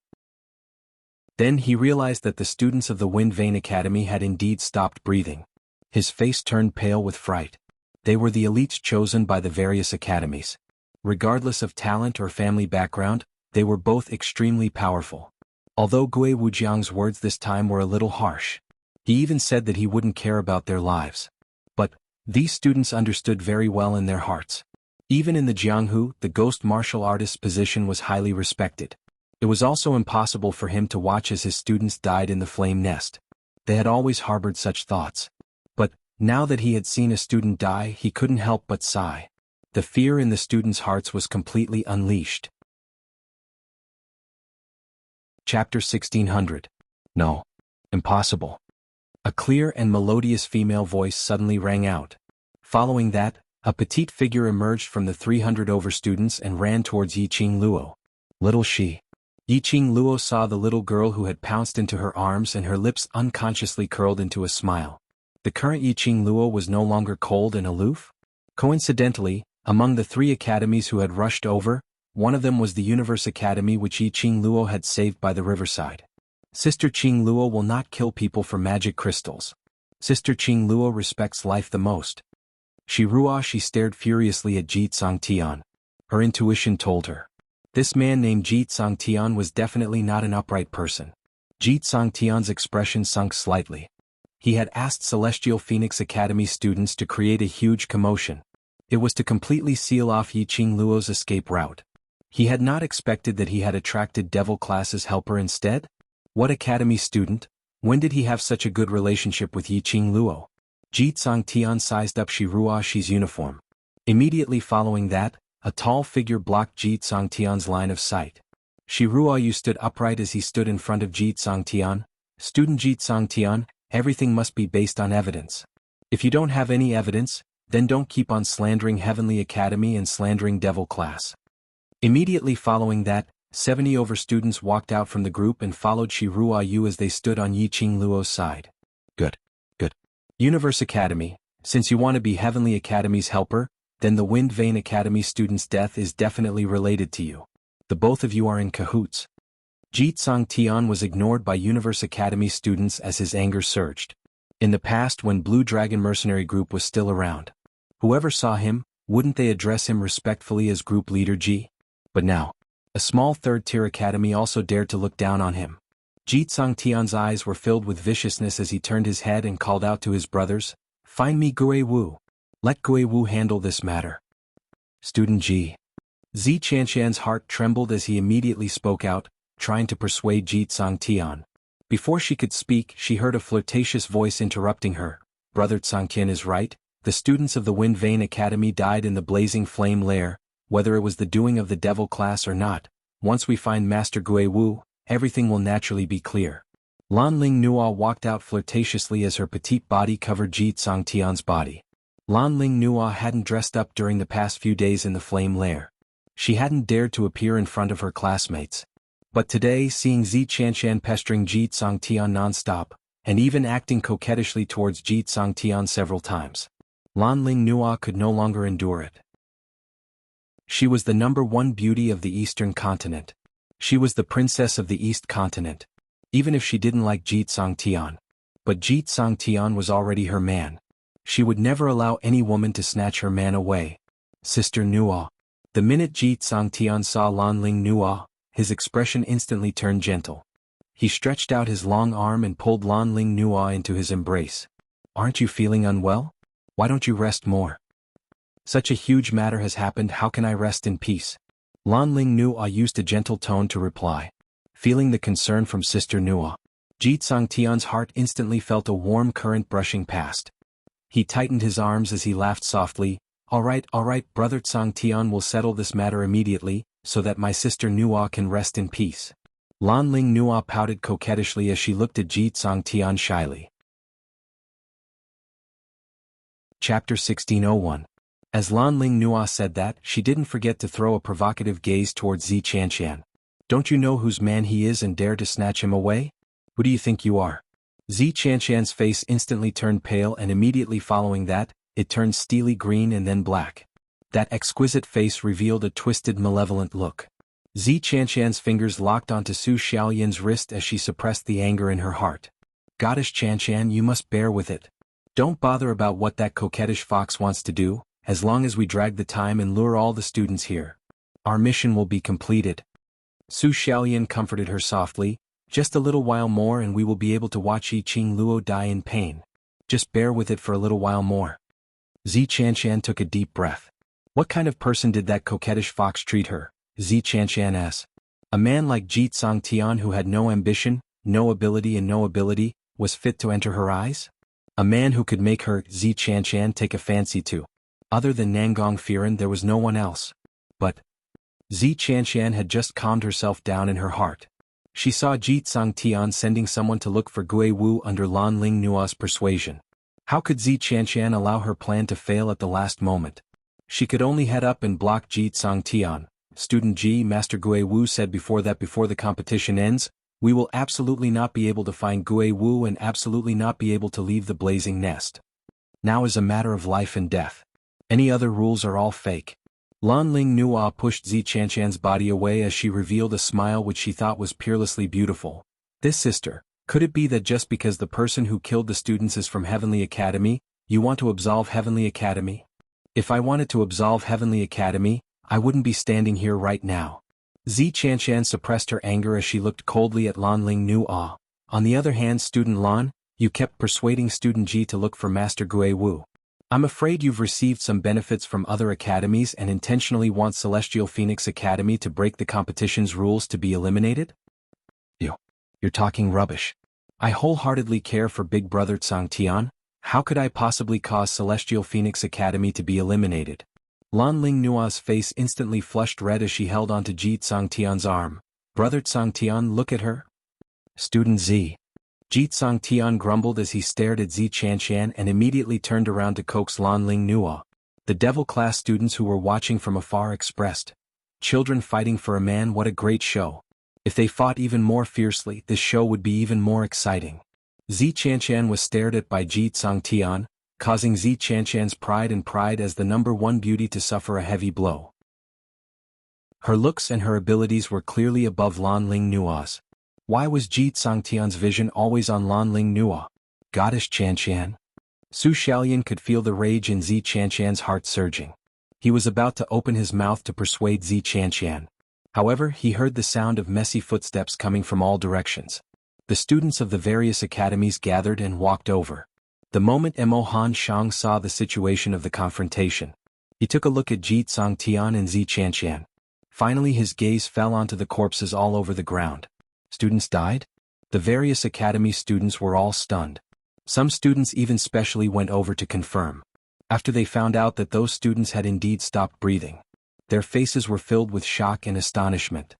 Then he realized that the students of the Wind Vane Academy had indeed stopped breathing. His face turned pale with fright. They were the elites chosen by the various academies. Regardless of talent or family background, they were both extremely powerful. Although Gui Wujiang's words this time were a little harsh. He even said that he wouldn't care about their lives. But these students understood very well in their hearts. Even in the jianghu, the ghost martial artist's position was highly respected. It was also impossible for him to watch as his students died in the flame nest. They had always harbored such thoughts. But now that he had seen a student die, he couldn't help but sigh. The fear in the students' hearts was completely unleashed. Chapter 1600. No. Impossible. A clear and melodious female voice suddenly rang out. Following that, a petite figure emerged from the 300 over students and ran towards Yiqing Luo. "Little she." Yiqing Luo saw the little girl who had pounced into her arms and her lips unconsciously curled into a smile. The current Yiqing Luo was no longer cold and aloof. Coincidentally, among the 3 academies who had rushed over, one of them was the Universe Academy which Yiqing Luo had saved by the riverside. Sister Qing Luo will not kill people for magic crystals. Sister Qing Luo respects life the most. She stared furiously at Ji Tsangtian. Her intuition told her. This man named Ji Tsangtian was definitely not an upright person. Ji Tsangtian's expression sunk slightly. He had asked Celestial Phoenix Academy students to create a huge commotion. It was to completely seal off Yiqing Luo's escape route. He had not expected that he had attracted Devil Class's helper instead. What academy student? When did he have such a good relationship with Yiqing Luo? Ji Tsangtian sized up Shiruashi's uniform. Immediately following that, a tall figure blocked Ji Tsangtian's line of sight. Shiruayu stood upright as he stood in front of Ji Tsangtian. Student Ji Tsangtian, everything must be based on evidence. If you don't have any evidence, then don't keep on slandering Heavenly Academy and slandering Devil Class. Immediately following that, 70 over students walked out from the group and followed Shiruayu as they stood on Yiqing Luo's side. Good. Universe Academy, since you want to be Heavenly Academy's helper, then the Wind Vein Academy student's death is definitely related to you. The both of you are in cahoots. Ji Tsangtian was ignored by Universe Academy students as his anger surged. In the past when Blue Dragon Mercenary Group was still around, whoever saw him, wouldn't they address him respectfully as group leader Ji? But now, a small third-tier academy also dared to look down on him. Ji Tsangtian's eyes were filled with viciousness as he turned his head and called out to his brothers, "Find me Gui Wu. Let Gui Wu handle this matter." Student Ji. Xianxian's heart trembled as he immediately spoke out, trying to persuade Ji Tsangtian. Before she could speak, she heard a flirtatious voice interrupting her. Brother Tsangtian is right, the students of the Wind Vein Academy died in the blazing flame lair, whether it was the doing of the Devil Class or not. Once we find Master Gui Wu, everything will naturally be clear. Lan Ling Nua walked out flirtatiously as her petite body covered Ji Tsangtian's body. Lan Ling Nua hadn't dressed up during the past few days in the flame lair. She hadn't dared to appear in front of her classmates. But today, seeing Xianxian pestering Ji Tsangtian non-stop, and even acting coquettishly towards Ji Tsangtian several times, Lan Ling Nua could no longer endure it. She was the #1 beauty of the Eastern continent. She was the princess of the East continent. Even if she didn't like Ji Tsangtian. But Ji Tsangtian was already her man. She would never allow any woman to snatch her man away. Sister Nua. The minute Ji Tsangtian saw Lan Ling Nua, his expression instantly turned gentle. He stretched out his long arm and pulled Lan Ling Nua into his embrace. "Aren't you feeling unwell? Why don't you rest more? Such a huge matter has happened, how can I rest in peace?" Lan Ling Nua used a gentle tone to reply. Feeling the concern from Sister Nua, Ji Tsangtian's heart instantly felt a warm current brushing past. He tightened his arms as he laughed softly. All right, Brother Tsangtian will settle this matter immediately, so that my Sister Nua can rest in peace." Lan Ling Nua pouted coquettishly as she looked at Ji Tsangtian shyly. Chapter 1601. As Lan Ling Nua said that, she didn't forget to throw a provocative gaze towards Xianxian. "Don't you know whose man he is and dare to snatch him away? Who do you think you are?" Xianxian's face instantly turned pale, and immediately following that, it turned steely green and then black. That exquisite face revealed a twisted malevolent look. Xianxian's fingers locked onto Su Xiaoyan's wrist as she suppressed the anger in her heart. "Goddess Xianxian, you must bear with it. Don't bother about what that coquettish fox wants to do, as long as we drag the time and lure all the students here. Our mission will be completed." Su Xiaoyan comforted her softly. "Just a little while more and we will be able to watch Yiqing Luo die in pain. Just bear with it for a little while more." Xianxian took a deep breath. What kind of person did that coquettish fox treat her? Xianxian as a man like Ji Tsangtian who had no ambition, no ability, was fit to enter her eyes? A man who could make her, Xianxian, take a fancy to. Other than Nangong Firen there was no one else. But Xianxian had just calmed herself down in her heart. She saw Ji Tsangtian sending someone to look for Gui Wu under Lan Ling Nua's persuasion. How could Xianxian allow her plan to fail at the last moment? She could only head up and block Ji Tsangtian, Student G. Master Gue Wu said before the competition ends, we will absolutely not be able to find Gue Wu and absolutely not be able to leave the blazing nest. Now is a matter of life and death. Any other rules are all fake. Lan Ling Nua pushed Zi Qianqian's body away as she revealed a smile which she thought was peerlessly beautiful. This sister, could it be that just because the person who killed the students is from Heavenly Academy, you want to absolve Heavenly Academy? If I wanted to absolve Heavenly Academy, I wouldn't be standing here right now. Zi Qianqian suppressed her anger as she looked coldly at Lan Ling Nua. On the other hand, Student Lan, you kept persuading Student Ji to look for Master Gue Wu. I'm afraid you've received some benefits from other academies and intentionally want Celestial Phoenix Academy to break the competition's rules to be eliminated? You're talking rubbish. I wholeheartedly care for Big Brother Tsangtian. How could I possibly cause Celestial Phoenix Academy to be eliminated? Lan Ling Nua's face instantly flushed red as she held onto Ji Tsangtian's arm. Brother Tsangtian, look at her. Student Z. Ji Tsangtian grumbled as he stared at Zi Qianqian and immediately turned around to coax Lan Ling Nua. The devil class students who were watching from afar expressed, children fighting for a man, what a great show. If they fought even more fiercely, this show would be even more exciting. Zi Qianqian was stared at by Ji Tsangtian, causing Zi Qianqian's pride as the #1 beauty to suffer a heavy blow. Her looks and her abilities were clearly above Lan Ling Nua's. Why was Ji Tsangtian's vision always on Lan Ling Nua? Goddess Qianqian? Su Xiaolian could feel the rage in Zi Qianqian's heart surging. He was about to open his mouth to persuade Zi Qianqian. However, he heard the sound of messy footsteps coming from all directions. The students of the various academies gathered and walked over. The moment Mo Han Shang saw the situation of the confrontation, he took a look at Ji Tsangtian and Zi Qianqian. Finally his gaze fell onto the corpses all over the ground. Students died? The various academy students were all stunned. Some students even specially went over to confirm. After they found out that those students had indeed stopped breathing, their faces were filled with shock and astonishment.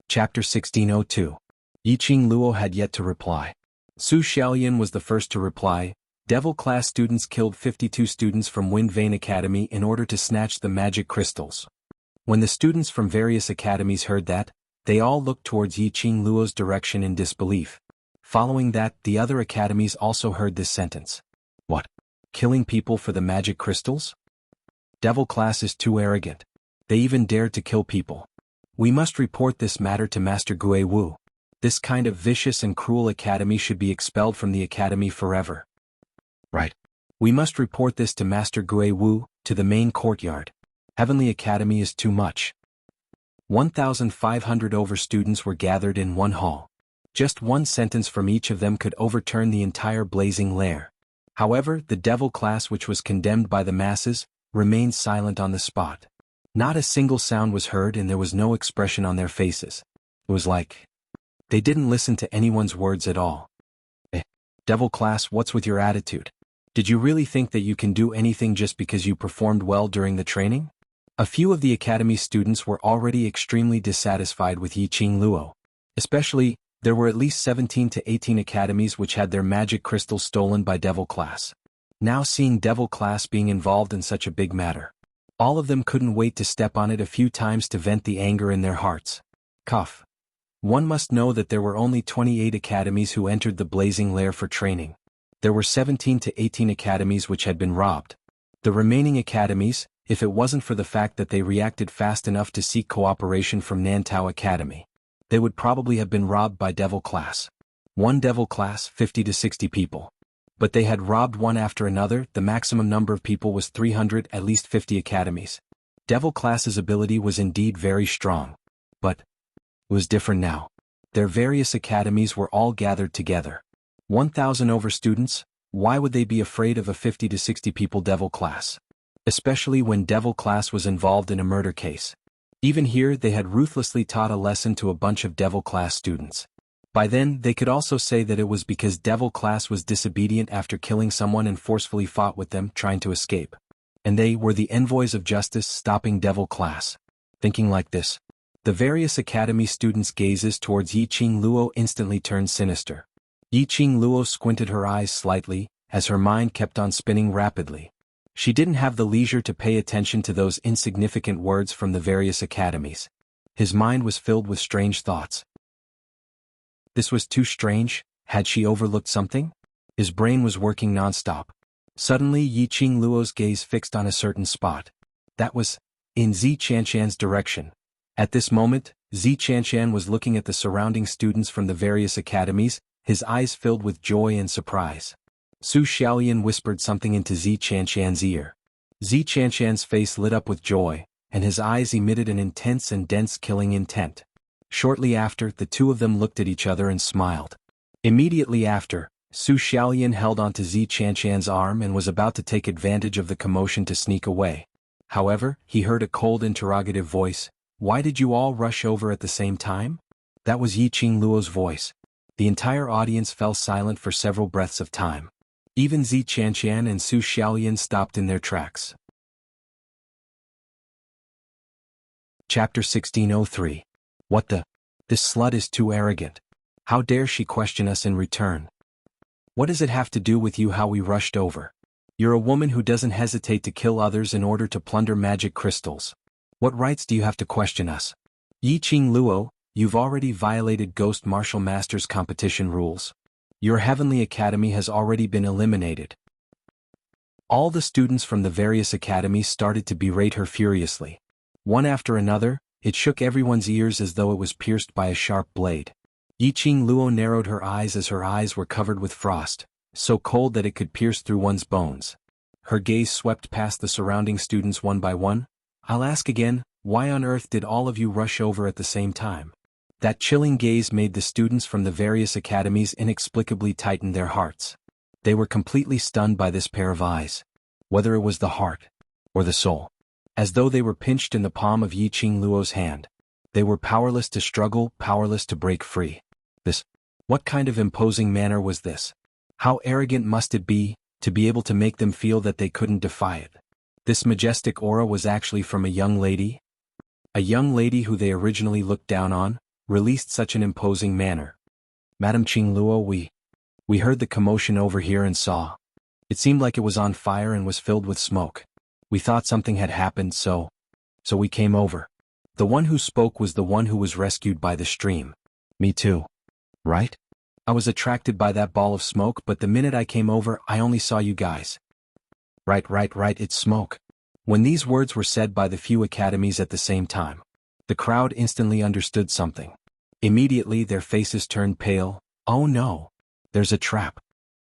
Chapter 1602. Yiqing Luo had yet to reply. Su Xiaolian was the first to reply. Devil class students killed 52 students from Wind Vein Academy in order to snatch the magic crystals. When the students from various academies heard that, they all looked towards Yiqing Luo's direction in disbelief. Following that, the other academies also heard this sentence. What? Killing people for the magic crystals? Devil class is too arrogant. They even dared to kill people. We must report this matter to Master Gue Wu. This kind of vicious and cruel academy should be expelled from the academy forever. Right. We must report this to Master Gue Wu, to the main courtyard. Heavenly Academy is too much. 1,500 over students were gathered in one hall. Just one sentence from each of them could overturn the entire blazing lair. However, the devil class, which was condemned by the masses, remained silent on the spot. Not a single sound was heard and there was no expression on their faces. It was like they didn't listen to anyone's words at all. Devil class, what's with your attitude? Did you really think that you can do anything just because you performed well during the training? A few of the academy students were already extremely dissatisfied with Yiqing Luo. Especially, there were at least 17 to 18 academies which had their magic crystals stolen by devil class. Now seeing devil class being involved in such a big matter, all of them couldn't wait to step on it a few times to vent the anger in their hearts. Cuff. One must know that there were only 28 academies who entered the blazing lair for training. There were 17 to 18 academies which had been robbed. The remaining academies, if it wasn't for the fact that they reacted fast enough to seek cooperation from Nantao Academy, they would probably have been robbed by devil class. One devil class, 50 to 60 people. But they had robbed one after another. The maximum number of people was 300, at least 50 academies. Devil class's ability was indeed very strong. But it was different now. Their various academies were all gathered together. 1,000 over students, why would they be afraid of a 50 to 60 people devil class? Especially when devil class was involved in a murder case. Even here they had ruthlessly taught a lesson to a bunch of devil class students. By then, they could also say that it was because devil class was disobedient after killing someone and forcefully fought with them, trying to escape. And they were the envoys of justice stopping devil class. Thinking like this, the various academy students' gazes towards Yiqing Luo instantly turned sinister. Yiqing Luo squinted her eyes slightly, as her mind kept on spinning rapidly. She didn't have the leisure to pay attention to those insignificant words from the various academies. His mind was filled with strange thoughts. This was too strange. Had she overlooked something? His brain was working nonstop. Suddenly Yiqing Luo's gaze fixed on a certain spot. That was in Xianxian's direction. At this moment, Xianxian was looking at the surrounding students from the various academies, his eyes filled with joy and surprise. Su Xiaolian whispered something into Xianxian's ear. Xianxian's face lit up with joy, and his eyes emitted an intense and dense killing intent. Shortly after, the two of them looked at each other and smiled. Immediately after, Su Xiaolian held onto Xianxian's arm and was about to take advantage of the commotion to sneak away. However, he heard a cold interrogative voice. "Why did you all rush over at the same time?" That was Yiqing Luo's voice. The entire audience fell silent for several breaths of time. Even Xianxian and Su Xiaolian stopped in their tracks. Chapter 1603. What the? This slut is too arrogant. How dare she question us in return? What does it have to do with you how we rushed over? You're a woman who doesn't hesitate to kill others in order to plunder magic crystals. What rights do you have to question us? Yiqing Luo, you've already violated Ghost Martial Masters competition rules. Your Heavenly Academy has already been eliminated. All the students from the various academies started to berate her furiously. One after another, it shook everyone's ears as though it was pierced by a sharp blade. Yiqing Luo narrowed her eyes as her eyes were covered with frost, so cold that it could pierce through one's bones. Her gaze swept past the surrounding students one by one. I'll ask again, why on earth did all of you rush over at the same time? That chilling gaze made the students from the various academies inexplicably tighten their hearts. They were completely stunned by this pair of eyes. Whether it was the heart or the soul. As though they were pinched in the palm of Yiqing Luo's hand. They were powerless to struggle, powerless to break free. What kind of imposing manner was this? How arrogant must it be, to be able to make them feel that they couldn't defy it? This majestic aura was actually from a young lady? A young lady who they originally looked down on, released such an imposing manner. Madam Qing Luo, we heard the commotion over here and saw. It seemed like it was on fire and was filled with smoke. We thought something had happened, so we came over. The one who spoke was the one who was rescued by the stream. Me too. Right? I was attracted by that ball of smoke, but the minute I came over, I only saw you guys. Right, it's smoke. When these words were said by the few academies at the same time, the crowd instantly understood something. Immediately their faces turned pale. Oh no! There's a trap.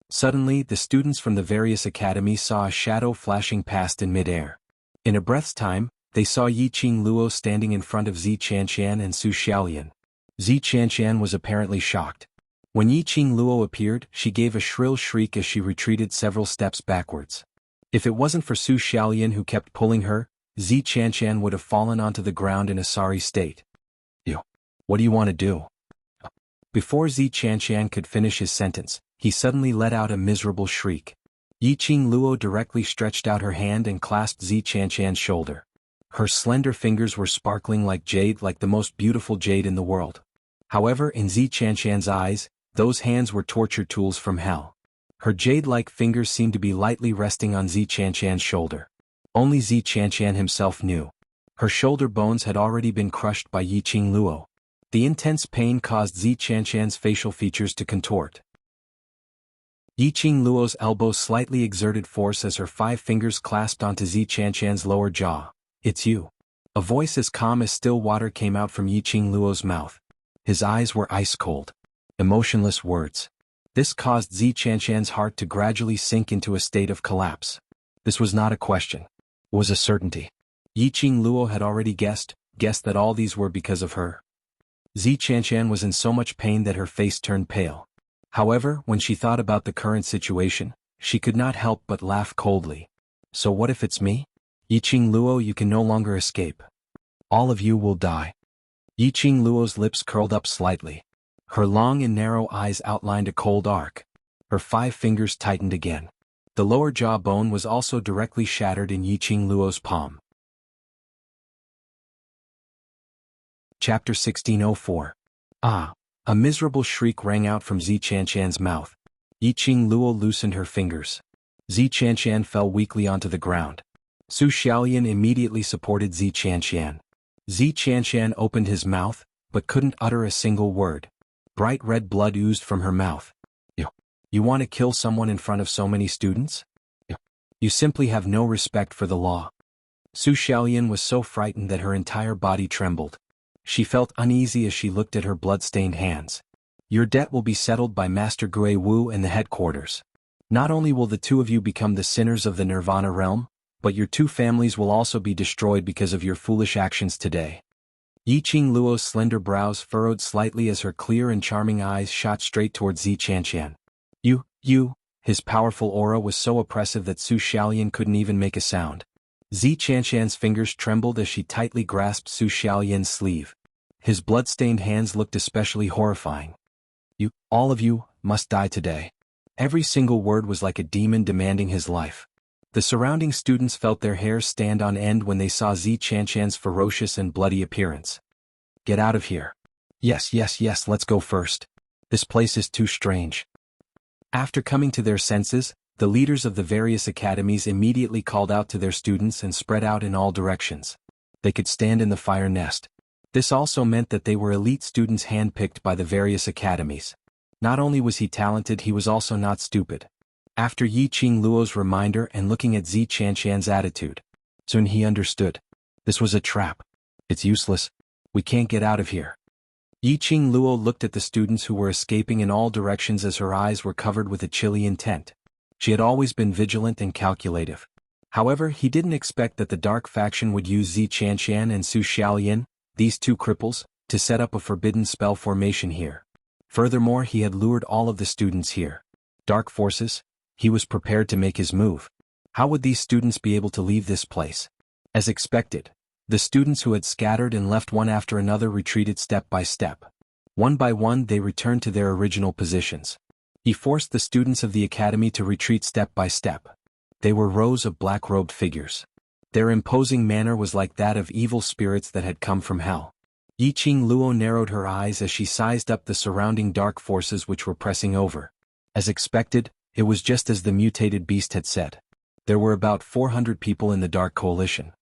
Suddenly, the students from the various academies saw a shadow flashing past in midair. In a breath's time, they saw Yiqing Luo standing in front of Xianxian and Su Xiaolian. Xianxian was apparently shocked. When Yiqing Luo appeared, she gave a shrill shriek as she retreated several steps backwards. If it wasn't for Su Xiaolian who kept pulling her, Xianxian would have fallen onto the ground in a sorry state. What do you want to do? Before Xianxian could finish his sentence, he suddenly let out a miserable shriek. Yiqing Luo directly stretched out her hand and clasped Xianxian's shoulder. Her slender fingers were sparkling like jade, like the most beautiful jade in the world. However, in Xianxian's eyes, those hands were torture tools from hell. Her jade-like fingers seemed to be lightly resting on Xianxian's shoulder. Only Xianxian himself knew. Her shoulder bones had already been crushed by Yiqing Luo. The intense pain caused Xianxian's facial features to contort. Yiqing Luo's elbow slightly exerted force as her 5 fingers clasped onto Xianxian's lower jaw. It's you. A voice as calm as still water came out from Yiqing Luo's mouth. His eyes were ice-cold. Emotionless words. This caused Xianxian's heart to gradually sink into a state of collapse. This was not a question. It was a certainty. Yiqing Luo had already guessed that all these were because of her. Xianxian was in so much pain that her face turned pale. However, when she thought about the current situation, she could not help but laugh coldly. So what if it's me? Yiqing Luo, you can no longer escape. All of you will die. Yiqing Luo's lips curled up slightly. Her long and narrow eyes outlined a cold arc. Her 5 fingers tightened again. The lower jaw bone was also directly shattered in Yiqing Luo's palm. Chapter 1604. Ah! A miserable shriek rang out from Xianxian's mouth. Yiqing Luo loosened her fingers. Xianxian fell weakly onto the ground. Su Xiaolian immediately supported Xianxian. Xianxian opened his mouth, but couldn't utter a single word. Bright red blood oozed from her mouth. You want to kill someone in front of so many students? You simply have no respect for the law. Su Xiaolian was so frightened that her entire body trembled. She felt uneasy as she looked at her blood-stained hands. Your debt will be settled by Master Gui Wu and the headquarters. Not only will the two of you become the sinners of the Nirvana realm, but your two families will also be destroyed because of your foolish actions today. Yiqing Luo's slender brows furrowed slightly as her clear and charming eyes shot straight towards Xianxian. You, his powerful aura was so oppressive that Su Xiaolian couldn't even make a sound. Xianxian's fingers trembled as she tightly grasped Su Xiaolian's sleeve. His blood-stained hands looked especially horrifying. All of you, must die today. Every single word was like a demon demanding his life. The surrounding students felt their hair stand on end when they saw Xianxian's ferocious and bloody appearance. Get out of here. Yes, let's go first. This place is too strange. After coming to their senses, the leaders of the various academies immediately called out to their students and spread out in all directions. They could stand in the fire nest. This also meant that they were elite students handpicked by the various academies. Not only was he talented, he was also not stupid. After Yiqing Luo's reminder and looking at Xianxian's attitude, soon he understood. This was a trap. It's useless. We can't get out of here. Yiqing Luo looked at the students who were escaping in all directions as her eyes were covered with a chilly intent. She had always been vigilant and calculative. However, he didn't expect that the dark faction would use Xianxian and Su Xiaolian, these two cripples, to set up a forbidden spell formation here. Furthermore, he had lured all of the students here. Dark forces? He was prepared to make his move. How would these students be able to leave this place? As expected, the students who had scattered and left one after another retreated step by step. One by one they returned to their original positions. He forced the students of the academy to retreat step by step. They were rows of black-robed figures. Their imposing manner was like that of evil spirits that had come from hell. Yiqing Luo narrowed her eyes as she sized up the surrounding dark forces which were pressing over. As expected, it was just as the mutated beast had said. There were about 400 people in the Dark Coalition.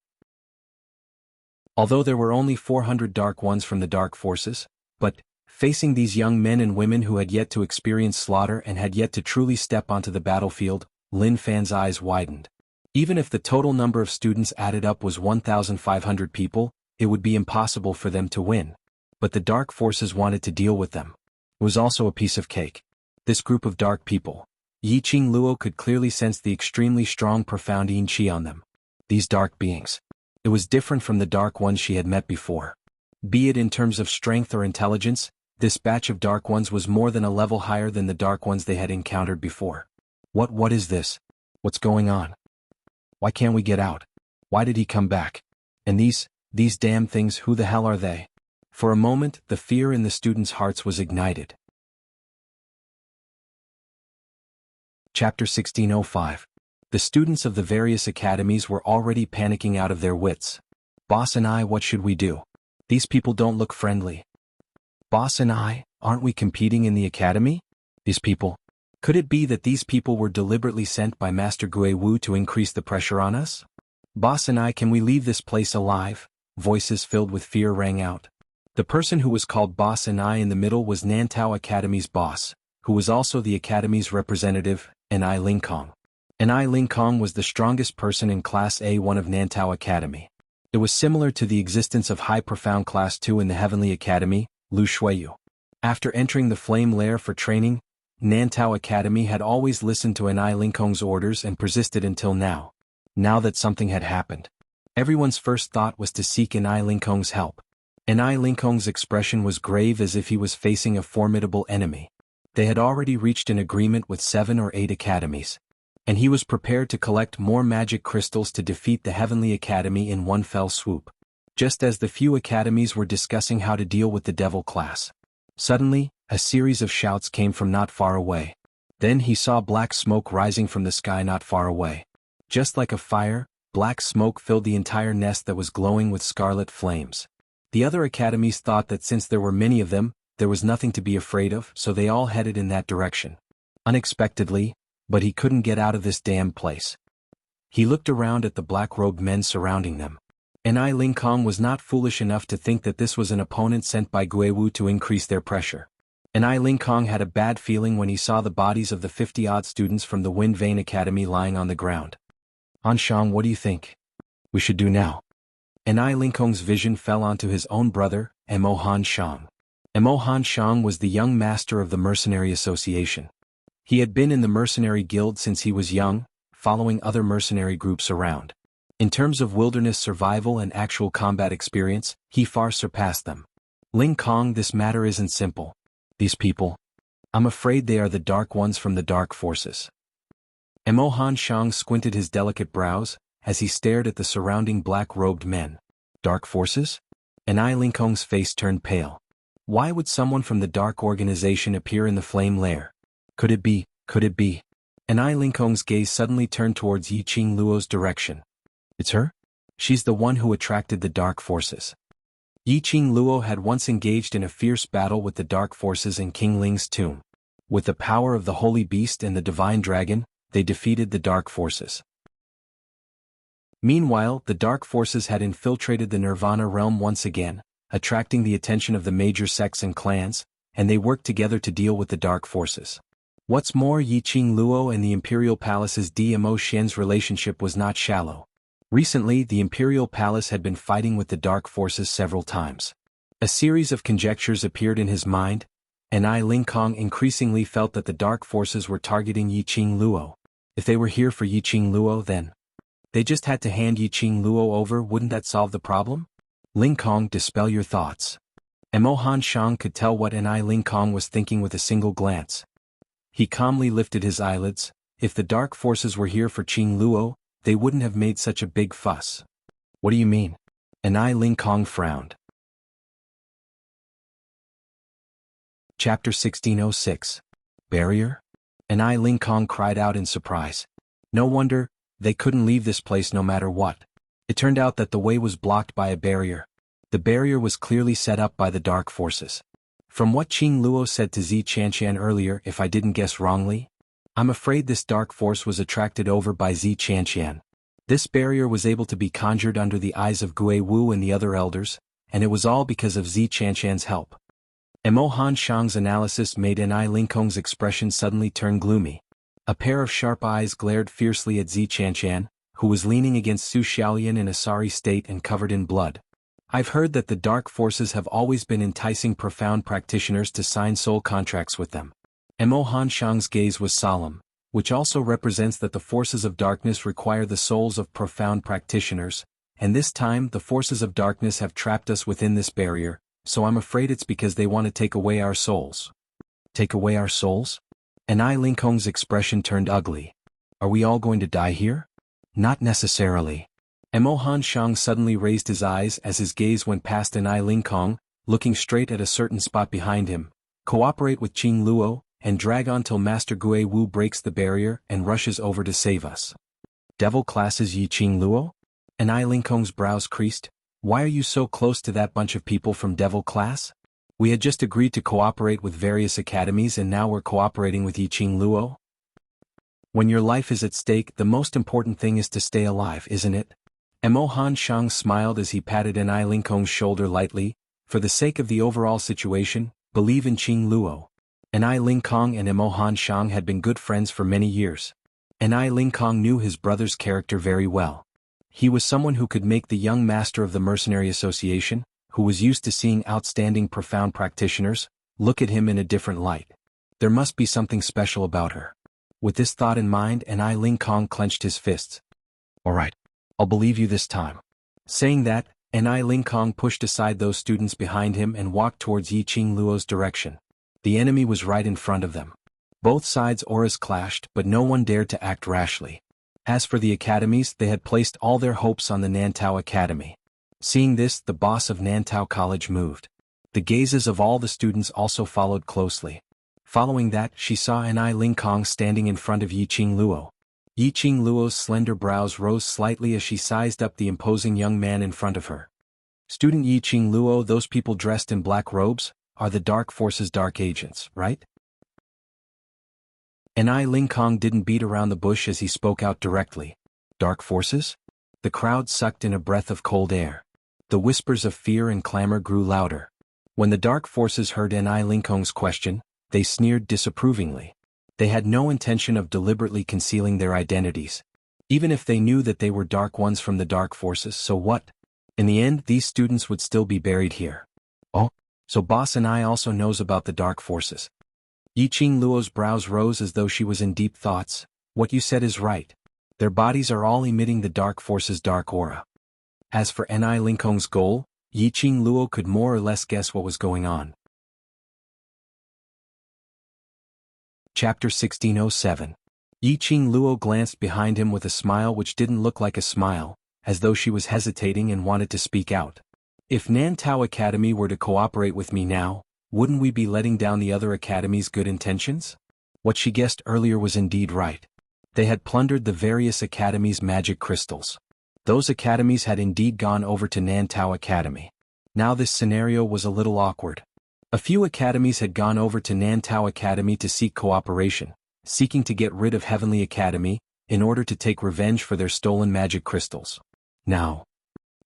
Although there were only 400 Dark Ones from the Dark Forces, but, facing these young men and women who had yet to experience slaughter and had yet to truly step onto the battlefield, Lin Fan's eyes widened. Even if the total number of students added up was 1,500 people, it would be impossible for them to win. But the Dark Forces wanted to deal with them. It was also a piece of cake. This group of dark people. Yiqing Luo could clearly sense the extremely strong profound yin qi on them. These dark beings. It was different from the dark ones she had met before. Be it in terms of strength or intelligence, this batch of dark ones was more than a level higher than the dark ones they had encountered before. What is this? What's going on? Why can't we get out? Why did he come back? And these damn things, who the hell are they? For a moment, the fear in the students' hearts was ignited. Chapter 1605. The students of the various academies were already panicking out of their wits. Boss and I, what should we do? These people don't look friendly. Boss and I, aren't we competing in the academy? These people. Could it be that these people were deliberately sent by Master Gui Wu to increase the pressure on us? Boss and I, can we leave this place alive? Voices filled with fear rang out. The person who was called Boss and I in the middle was Nantao Academy's boss, who was also the academy's representative, Anai Lingkong. Anai Lingkong was the strongest person in Class A1 of Nantao Academy. It was similar to the existence of High Profound Class 2 in the Heavenly Academy, Lu Shuiyu. After entering the Flame Lair for training, Nantao Academy had always listened to Anai Lingkong's orders and persisted until now. Now that something had happened, everyone's first thought was to seek Anai Lingkong's help. Anai Lingkong's expression was grave as if he was facing a formidable enemy. They had already reached an agreement with 7 or 8 academies, and he was prepared to collect more magic crystals to defeat the Heavenly Academy in one fell swoop. Just as the few academies were discussing how to deal with the devil class, suddenly, a series of shouts came from not far away. Then he saw black smoke rising from the sky not far away. Just like a fire, black smoke filled the entire nest that was glowing with scarlet flames. The other academies thought that since there were many of them, there was nothing to be afraid of, so they all headed in that direction. Unexpectedly, But he couldn't get out of this damn place. He looked around at the black-robed men surrounding them. And I Ling Kong was not foolish enough to think that this was an opponent sent by Guiwu to increase their pressure. And I Ling Kong had a bad feeling when he saw the bodies of the 50-odd students from the Wind Vane Academy lying on the ground. Anshang, what do you think we should do now? And I Ling Kong's vision fell onto his own brother, Mo Han Shang. Mo Han Shang was the young master of the Mercenary Association. He had been in the Mercenary Guild since he was young, following other mercenary groups around. In terms of wilderness survival and actual combat experience, he far surpassed them. Ling Kong, this matter isn't simple. These people, I'm afraid they are the Dark Ones from the Dark Forces. Mo Han Shang squinted his delicate brows as he stared at the surrounding black-robed men. Dark Forces? And I Ling Kong's face turned pale. Why would someone from the Dark Organization appear in the Flame Lair? Could it be? And I Ling Kong's gaze suddenly turned towards Yi Qing Luo's direction. It's her? She's the one who attracted the Dark Forces. Yi Qing Luo had once engaged in a fierce battle with the Dark Forces in King Ling's tomb. With the power of the Holy Beast and the Divine Dragon, they defeated the Dark Forces. Meanwhile, the Dark Forces had infiltrated the Nirvana realm once again, attracting the attention of the major sects and clans, and they worked together to deal with the Dark Forces. What's more, Yi Qing Luo and the Imperial Palace's DMO Xian's relationship was not shallow. Recently, the Imperial Palace had been fighting with the Dark Forces several times. A series of conjectures appeared in his mind, and I Ling Kong increasingly felt that the Dark Forces were targeting Yi Qing Luo. If they were here for Yi Qing Luo, then they just had to hand Yi Qing Luo over. Wouldn't that solve the problem? Ling Kong, dispel your thoughts. Mo Han Shang could tell what I Ling Kong was thinking with a single glance. He calmly lifted his eyelids. If the Dark Forces were here for Qing Luo, they wouldn't have made such a big fuss. What do you mean? I Ling Kong frowned. Chapter 1606. Barrier? I Ling Kong cried out in surprise. No wonder, they couldn't leave this place no matter what. It turned out that the way was blocked by a barrier. The barrier was clearly set up by the Dark Forces. From what Qing Luo said to xianxia earlier, if I didn't guess wrongly, I'm afraid this dark force was attracted over by xianxia. This barrier was able to be conjured under the eyes of Guiwu and the other elders, and it was all because of xianxia's help. Mo Han Shang's analysis made I Ling Kong's expression suddenly turn gloomy. A pair of sharp eyes glared fiercely at xianxia, who was leaning against Su Xiaolian in a sorry state and covered in blood. I've heard that the Dark Forces have always been enticing profound practitioners to sign soul contracts with them. Mo Han Shang's gaze was solemn, which also represents that the forces of darkness require the souls of profound practitioners, and this time the forces of darkness have trapped us within this barrier, so I'm afraid it's because they want to take away our souls. Take away our souls? I Ling Kong's expression turned ugly. Are we all going to die here? Not necessarily. Mo Han Shang suddenly raised his eyes as his gaze went past I Ling Kong, looking straight at a certain spot behind him. Cooperate with Qing Luo, and drag on till Master Guiwu breaks the barrier and rushes over to save us. Devil classes Yi Qing Luo? I Ling Kong's brows creased. Why are you so close to that bunch of people from Devil class? We had just agreed to cooperate with various academies and now we're cooperating with Yi Qing Luo? When your life is at stake, the most important thing is to stay alive, isn't it? Mo Han Shang smiled as he patted I Ling Kong's shoulder lightly. For the sake of the overall situation, believe in Qing Luo. I Ling Kong and Mo Han Shang had been good friends for many years. I Ling Kong knew his brother's character very well. He was someone who could make the young master of the Mercenary Association, who was used to seeing outstanding profound practitioners, look at him in a different light. There must be something special about her. With this thought in mind, I Ling Kong clenched his fists. All right, I'll believe you this time. Saying that, I Ling Kong pushed aside those students behind him and walked towards Yi Qing Luo's direction. The enemy was right in front of them. Both sides' auras clashed, but no one dared to act rashly. As for the academies, they had placed all their hopes on the Nantao Academy. Seeing this, the boss of Nantao College moved. The gazes of all the students also followed closely. Following that, she saw I Ling Kong standing in front of Yi Qing Luo. Yi Qing Luo's slender brows rose slightly as she sized up the imposing young man in front of her. Student Yi Qing Luo, those people dressed in black robes, are the Dark Forces' dark agents, right? And Ling Kong didn't beat around the bush as he spoke out directly. Dark forces? The crowd sucked in a breath of cold air. The whispers of fear and clamor grew louder. When the dark forces heard Ling Kong's question, they sneered disapprovingly. They had no intention of deliberately concealing their identities. Even if they knew that they were dark ones from the dark forces, so what? In the end, these students would still be buried here. Oh, so boss and I also knows about the dark forces. Yiqing Luo's brows rose as though she was in deep thoughts. What you said is right. Their bodies are all emitting the dark force's dark aura. As for Ling Kong's goal, Yiqing Luo could more or less guess what was going on. Chapter 1607. Yiqing Luo glanced behind him with a smile which didn't look like a smile, as though she was hesitating and wanted to speak out. If Nantao Academy were to cooperate with me now, wouldn't we be letting down the other academies' good intentions? What she guessed earlier was indeed right. They had plundered the various academies' magic crystals. Those academies had indeed gone over to Nantao Academy. Now this scenario was a little awkward. A few academies had gone over to Nantao Academy to seek cooperation, seeking to get rid of Heavenly Academy, in order to take revenge for their stolen magic crystals. Now,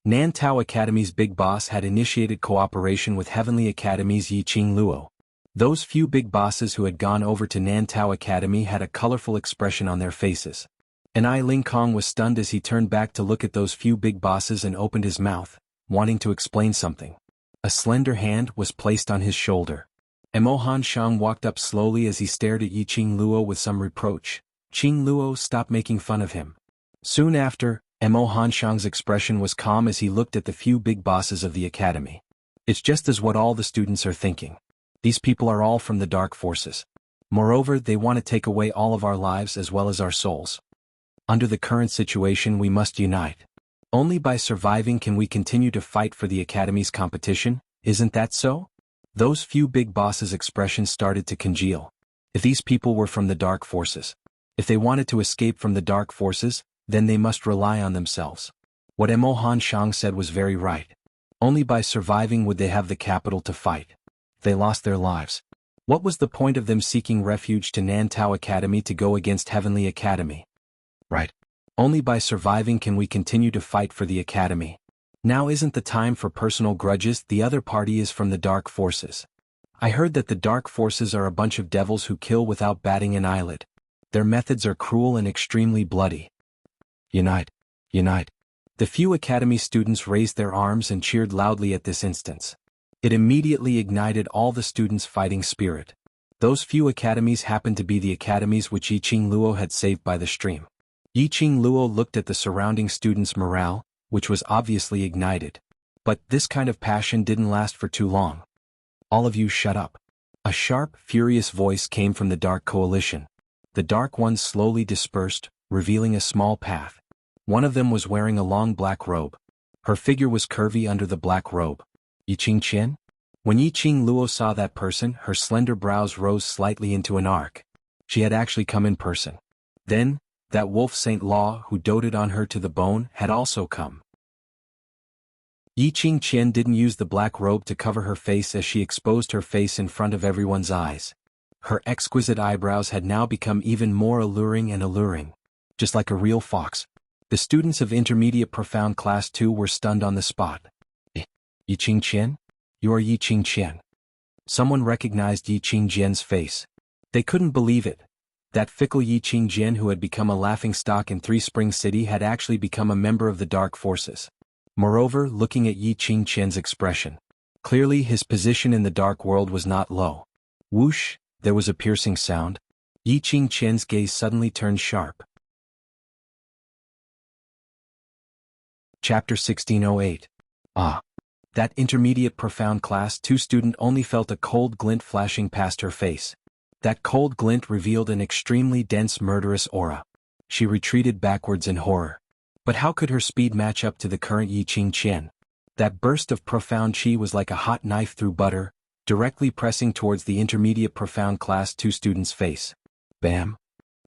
Nantao Academy's big boss had initiated cooperation with Heavenly Academy's Yiqing Luo. Those few big bosses who had gone over to Nantao Academy had a colorful expression on their faces. And Ling Kong was stunned as he turned back to look at those few big bosses and opened his mouth, wanting to explain something. A slender hand was placed on his shoulder. Emohan Shang walked up slowly as he stared at Yiqing Luo with some reproach. Qing Luo, stop making fun of him. Soon after, Emohan Shang's expression was calm as he looked at the few big bosses of the academy. It's just as what all the students are thinking. These people are all from the dark forces. Moreover, they want to take away all of our lives as well as our souls. Under the current situation, we must unite. Only by surviving can we continue to fight for the academy's competition, isn't that so? Those few big bosses' expressions started to congeal. If these people were from the dark forces, if they wanted to escape from the dark forces, then they must rely on themselves. What Emohan Shang said was very right. Only by surviving would they have the capital to fight. They lost their lives. What was the point of them seeking refuge to Nantao Academy to go against Heavenly Academy? Right. Only by surviving can we continue to fight for the academy. Now isn't the time for personal grudges. The other party is from the dark forces. I heard that the dark forces are a bunch of devils who kill without batting an eyelid. Their methods are cruel and extremely bloody. Unite! Unite! The few academy students raised their arms and cheered loudly at this instance. It immediately ignited all the students' fighting spirit. Those few academies happened to be the academies which Yiqing Luo had saved by the stream. Yiqing Luo looked at the surrounding students' morale, which was obviously ignited. But this kind of passion didn't last for too long. All of you shut up. A sharp, furious voice came from the Dark Coalition. The Dark Ones slowly dispersed, revealing a small path. One of them was wearing a long black robe. Her figure was curvy under the black robe. Yiqing Qian? When Yiqing Luo saw that person, her slender brows rose slightly into an arc. She had actually come in person. Then, that wolf Saint Law who doted on her to the bone had also come. Yiqing Qian didn't use the black robe to cover her face as she exposed her face in front of everyone's eyes. Her exquisite eyebrows had now become even more alluring, just like a real fox. The students of Intermediate Profound Class 2 were stunned on the spot. Yiqing Qian? You are Yiqing Qian. Someone recognized Yiqing Jian's face. They couldn't believe it. That fickle Yiqing Jian who had become a laughingstock in Three Springs City had actually become a member of the Dark Forces. Moreover, looking at Yiqing Qian's expression, clearly his position in the dark world was not low. Whoosh, there was a piercing sound. Yiqing Qian's gaze suddenly turned sharp. Chapter 1608. That Intermediate Profound Class 2 student only felt a cold glint flashing past her face. That cold glint revealed an extremely dense murderous aura. She retreated backwards in horror. But how could her speed match up to the current Yiqing Qian? That burst of profound chi was like a hot knife through butter, directly pressing towards the Intermediate Profound Class 2 student's face. Bam!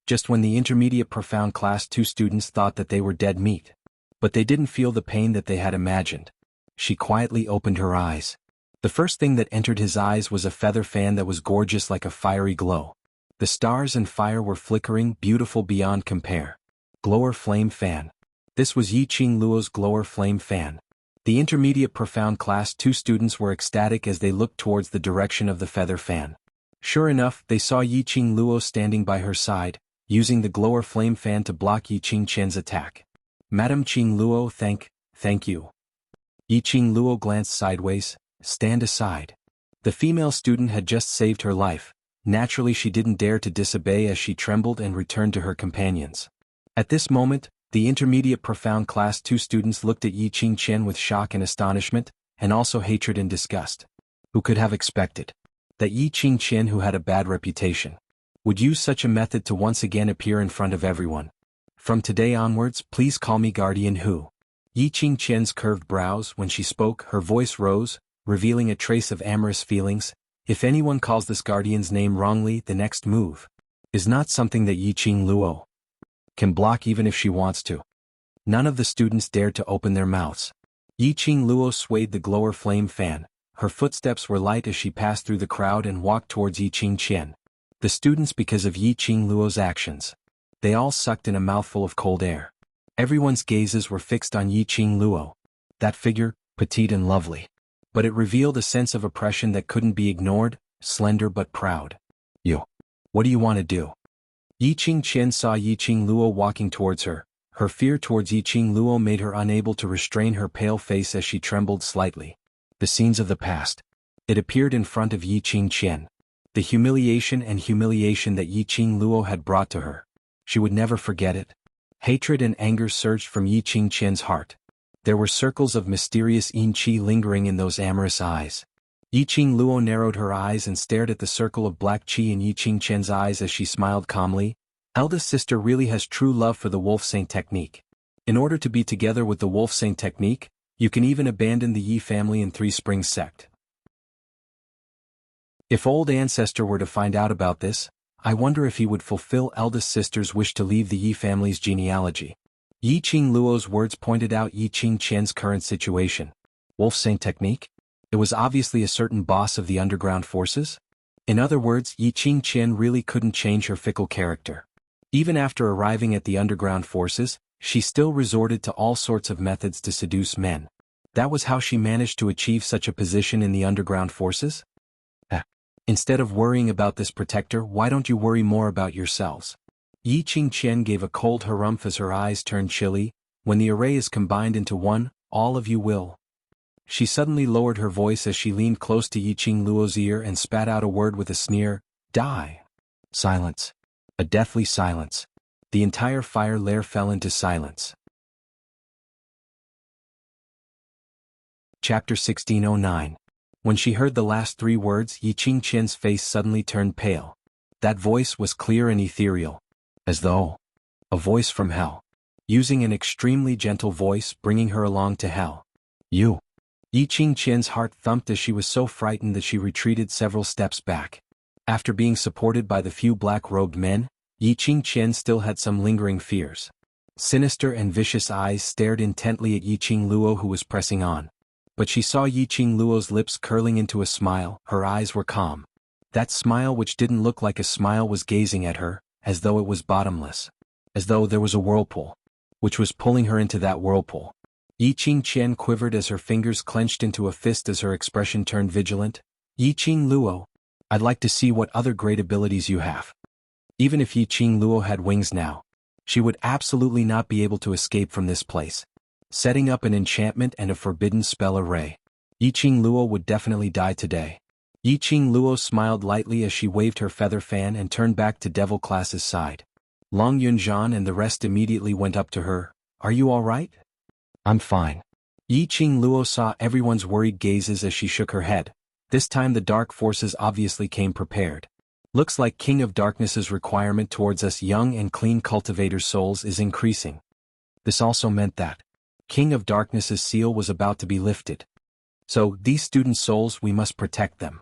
Just when the Intermediate Profound Class 2 students thought that they were dead meat. But they didn't feel the pain that they had imagined. She quietly opened her eyes. The first thing that entered his eyes was a feather fan that was gorgeous like a fiery glow. The stars and fire were flickering, beautiful beyond compare. Glower Flame Fan. This was Yiqing Luo's Glower Flame Fan. The intermediate profound class 2 students were ecstatic as they looked towards the direction of the feather fan. Sure enough, they saw Yiqing Luo standing by her side, using the Glower Flame Fan to block Yiqing Qian's attack. Madam Qing Luo, thank you. Yiqing Luo glanced sideways. Stand aside. The female student had just saved her life. Naturally she didn't dare to disobey as she trembled and returned to her companions. At this moment, the intermediate profound class 2 students looked at Yiqing Qian with shock and astonishment, and also hatred and disgust. Who could have expected that Yiqing Qian, who had a bad reputation, would use such a method to once again appear in front of everyone? From today onwards, please call me Guardian Hu. Yiqing Qian's curved brows, when she spoke, her voice rose, revealing a trace of amorous feelings. If anyone calls this guardian's name wrongly, the next move is not something that Yiqing Luo can block even if she wants to. None of the students dared to open their mouths. Yiqing Luo swayed the Glower Flame Fan. Her footsteps were light as she passed through the crowd and walked towards Yiqing Qian. The students, because of Yiqing Luo's actions, they all sucked in a mouthful of cold air. Everyone's gazes were fixed on Yiqing Luo. That figure, petite and lovely, but it revealed a sense of oppression that couldn't be ignored, slender but proud. You. What do you want to do? Yiqing Qian saw Yiqing Luo walking towards her. Her fear towards Yiqing Luo made her unable to restrain her pale face as she trembled slightly. The scenes of the past. It appeared in front of Yiqing Qian. The humiliation that Yiqing Luo had brought to her. She would never forget it. Hatred and anger surged from Yiqing Qian's heart. There were circles of mysterious yin qi lingering in those amorous eyes. Yiqing Luo narrowed her eyes and stared at the circle of black qi in Yiqing Qian's eyes as she smiled calmly. Eldest sister really has true love for the Wolf Saint technique. In order to be together with the Wolf Saint technique, you can even abandon the Yi family and Three Springs sect. If old ancestor were to find out about this, I wonder if he would fulfill eldest sister's wish to leave the Yi family's genealogy. Yiqing Luo's words pointed out Yiqing Qian's current situation. Wolf Saint technique? It was obviously a certain boss of the underground forces. In other words, Yiqing Qian really couldn't change her fickle character. Even after arriving at the underground forces, she still resorted to all sorts of methods to seduce men. That was how she managed to achieve such a position in the underground forces? Instead of worrying about this protector, why don't you worry more about yourselves? Yiqing Qian gave a cold harumph as her eyes turned chilly. When the array is combined into one, all of you will. She suddenly lowered her voice as she leaned close to Yiqing Luo's ear and spat out a word with a sneer. Die. Silence. A deathly silence. The entire fire lair fell into silence. Chapter 1609. When she heard the last 3 words, Yiqing Qian's face suddenly turned pale. That voice was clear and ethereal, as though a voice from hell, using an extremely gentle voice, bringing her along to hell. You. Yiqing Qian's heart thumped as she was so frightened that she retreated several steps back. After being supported by the few black-robed men, Yiqing Qian still had some lingering fears. Sinister and vicious eyes stared intently at Yiqing Luo, who was pressing on. But she saw Yiqing Luo's lips curling into a smile. Her eyes were calm. That smile, which didn't look like a smile, was gazing at her, as though it was bottomless. As though there was a whirlpool, which was pulling her into that whirlpool. Yiqing Qian quivered as her fingers clenched into a fist as her expression turned vigilant. Yiqing Luo, I'd like to see what other great abilities you have. Even if Yiqing Luo had wings now, she would absolutely not be able to escape from this place. Setting up an enchantment and a forbidden spell array. Yiqing Luo would definitely die today. Yiqing Luo smiled lightly as she waved her feather fan and turned back to Devil Class's side. Long Yunzhan and the rest immediately went up to her. Are you all right? I'm fine. Yiqing Luo saw everyone's worried gazes as she shook her head. This time the dark forces obviously came prepared. Looks like King of Darkness's requirement towards us young and clean cultivator souls is increasing. This also meant that King of Darkness's seal was about to be lifted. So, these student souls, we must protect them.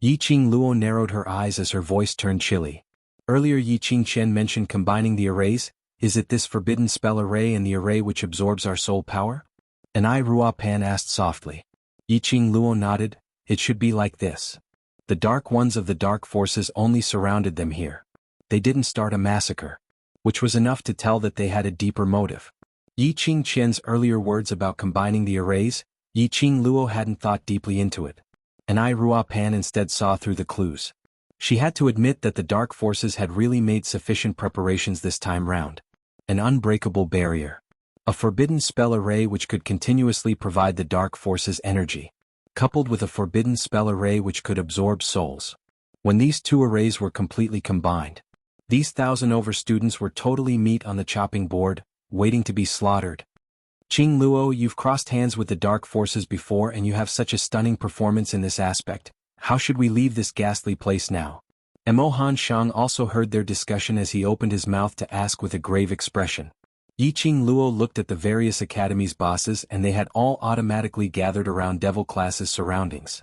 Yiqing Luo narrowed her eyes as her voice turned chilly. Earlier Yiqing Qian mentioned combining the arrays. Is it this forbidden spell array and the array which absorbs our soul power? And Rua Pan asked softly. Yiqing Luo nodded. It should be like this. The dark ones of the dark forces only surrounded them here. They didn't start a massacre. Which was enough to tell that they had a deeper motive. Yi Qingqian's earlier words about combining the arrays, Yi Qing Luo hadn't thought deeply into it. And Ai Ruopan instead saw through the clues. She had to admit that the dark forces had really made sufficient preparations this time round. An unbreakable barrier. A forbidden spell array which could continuously provide the dark forces energy, coupled with a forbidden spell array which could absorb souls. When these two arrays were completely combined, these 1,000 students were totally meat on the chopping board, waiting to be slaughtered. Qing Luo, you've crossed hands with the dark forces before and you have such a stunning performance in this aspect. How should we leave this ghastly place now? Emohan Shang also heard their discussion as he opened his mouth to ask with a grave expression. Yi Qing Luo looked at the various academies' bosses and they had all automatically gathered around Devil Class's surroundings.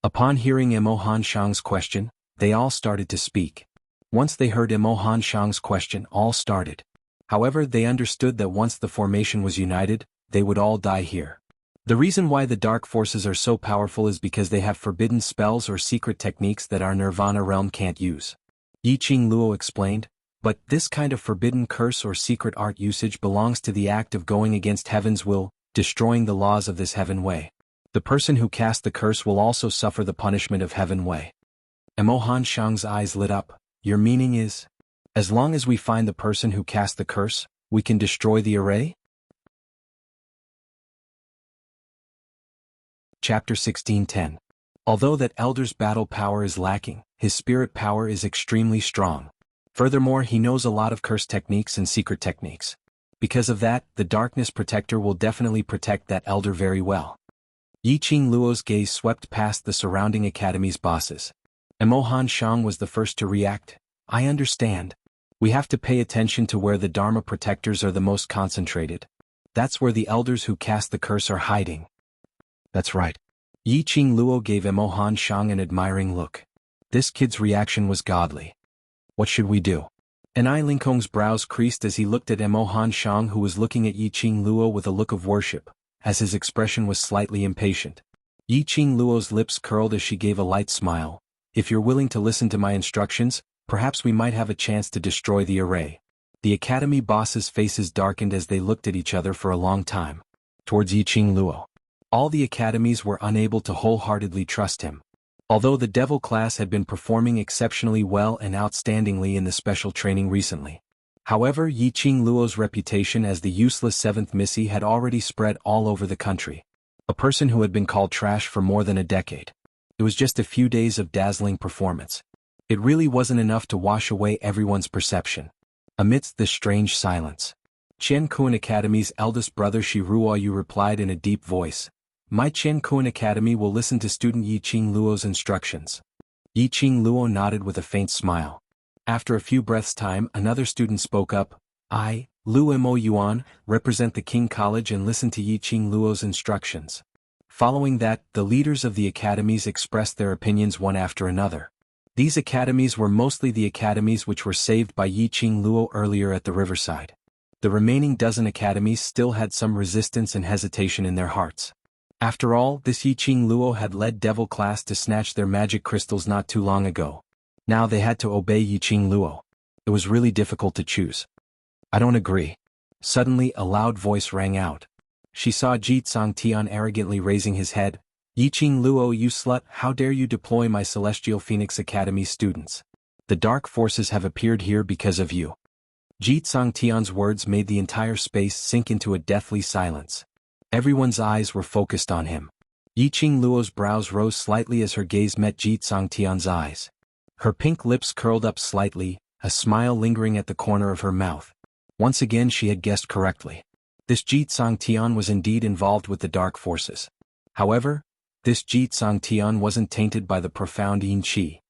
Upon hearing Emohan Shang's question, they all started to speak. Once they heard Emohan Shang's question, all started. However, they understood that once the formation was united, they would all die here. The reason why the dark forces are so powerful is because they have forbidden spells or secret techniques that our Nirvana realm can't use. Yi Qing Luo explained, but this kind of forbidden curse or secret art usage belongs to the act of going against heaven's will, destroying the laws of this heaven way. The person who cast the curse will also suffer the punishment of heaven way. Emohan Shang's eyes lit up. Your meaning is? As long as we find the person who cast the curse, we can destroy the array? Chapter 16:10. Although that elder's battle power is lacking, his spirit power is extremely strong. Furthermore, he knows a lot of curse techniques and secret techniques. Because of that, the darkness protector will definitely protect that elder very well. Yi Qing Luo's gaze swept past the surrounding academy's bosses. Emohan Shang was the first to react. I understand. We have to pay attention to where the Dharma protectors are the most concentrated. That's where the elders who cast the curse are hiding. That's right. Yi Qing Luo gave Emohan Shang an admiring look. This kid's reaction was godly. What should we do? Ai Lingkong's brows creased as he looked at Emohan Shang, who was looking at Yi Qing Luo with a look of worship, as his expression was slightly impatient. Yi Qing Luo's lips curled as she gave a light smile. If you're willing to listen to my instructions, perhaps we might have a chance to destroy the array. The academy bosses' faces darkened as they looked at each other for a long time. Towards Yi Qing Luo. All the academies were unable to wholeheartedly trust him. Although the Devil class had been performing exceptionally well and outstandingly in the special training recently. However, Yi Qing Luo's reputation as the useless 7th Missy had already spread all over the country. A person who had been called trash for more than a decade. It was just a few days of dazzling performance. It really wasn't enough to wash away everyone's perception. Amidst this strange silence, Qianhuan Academy's eldest brother Shi Ruoyu replied in a deep voice. My Qianhuan Academy will listen to student Yi Qing Luo's instructions. Yi Qing Luo nodded with a faint smile. After a few breaths' time, another student spoke up. I, Luo Mo Yuan, represent the King College and listen to Yi Qing Luo's instructions. Following that, the leaders of the academies expressed their opinions one after another. These academies were mostly the academies which were saved by Yi Qing Luo earlier at the riverside. The remaining dozen academies still had some resistance and hesitation in their hearts. After all, this Yi Qing Luo had led Devil class to snatch their magic crystals not too long ago. Now they had to obey Yi Qing Luo. It was really difficult to choose. I don't agree. Suddenly a loud voice rang out. She saw Ji Tsangtian arrogantly raising his head. Yi Qing Luo, you slut, how dare you deploy my Celestial Phoenix Academy students? The dark forces have appeared here because of you. Ji Tsangtian's words made the entire space sink into a deathly silence. Everyone's eyes were focused on him. Yi Qing Luo's brows rose slightly as her gaze met Ji Tsangtian's eyes. Her pink lips curled up slightly, a smile lingering at the corner of her mouth. Once again she had guessed correctly. This Ji Tsangtian was indeed involved with the dark forces. However, this Ji Tsangtian wasn't tainted by the profound yin qi.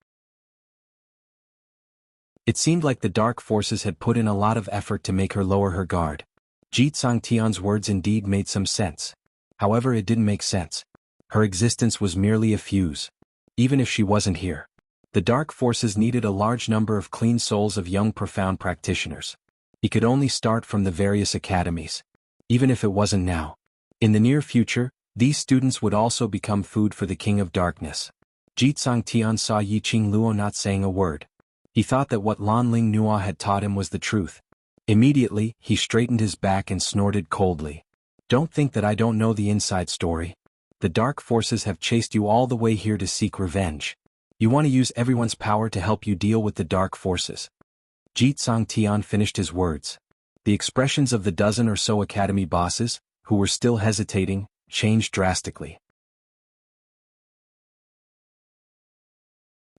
It seemed like the dark forces had put in a lot of effort to make her lower her guard. Ji Tsangtian's words indeed made some sense. However, it didn't make sense. Her existence was merely a fuse. Even if she wasn't here. The dark forces needed a large number of clean souls of young profound practitioners. He could only start from the various academies. Even if it wasn't now. In the near future, these students would also become food for the King of Darkness. Jitsang Tian saw Yiqing Luo not saying a word. He thought that what Lanling Nua had taught him was the truth. Immediately, he straightened his back and snorted coldly. Don't think that I don't know the inside story. The dark forces have chased you all the way here to seek revenge. You want to use everyone's power to help you deal with the dark forces. Jitsang Tian finished his words. The expressions of the dozen or so academy bosses, who were still hesitating, changed drastically.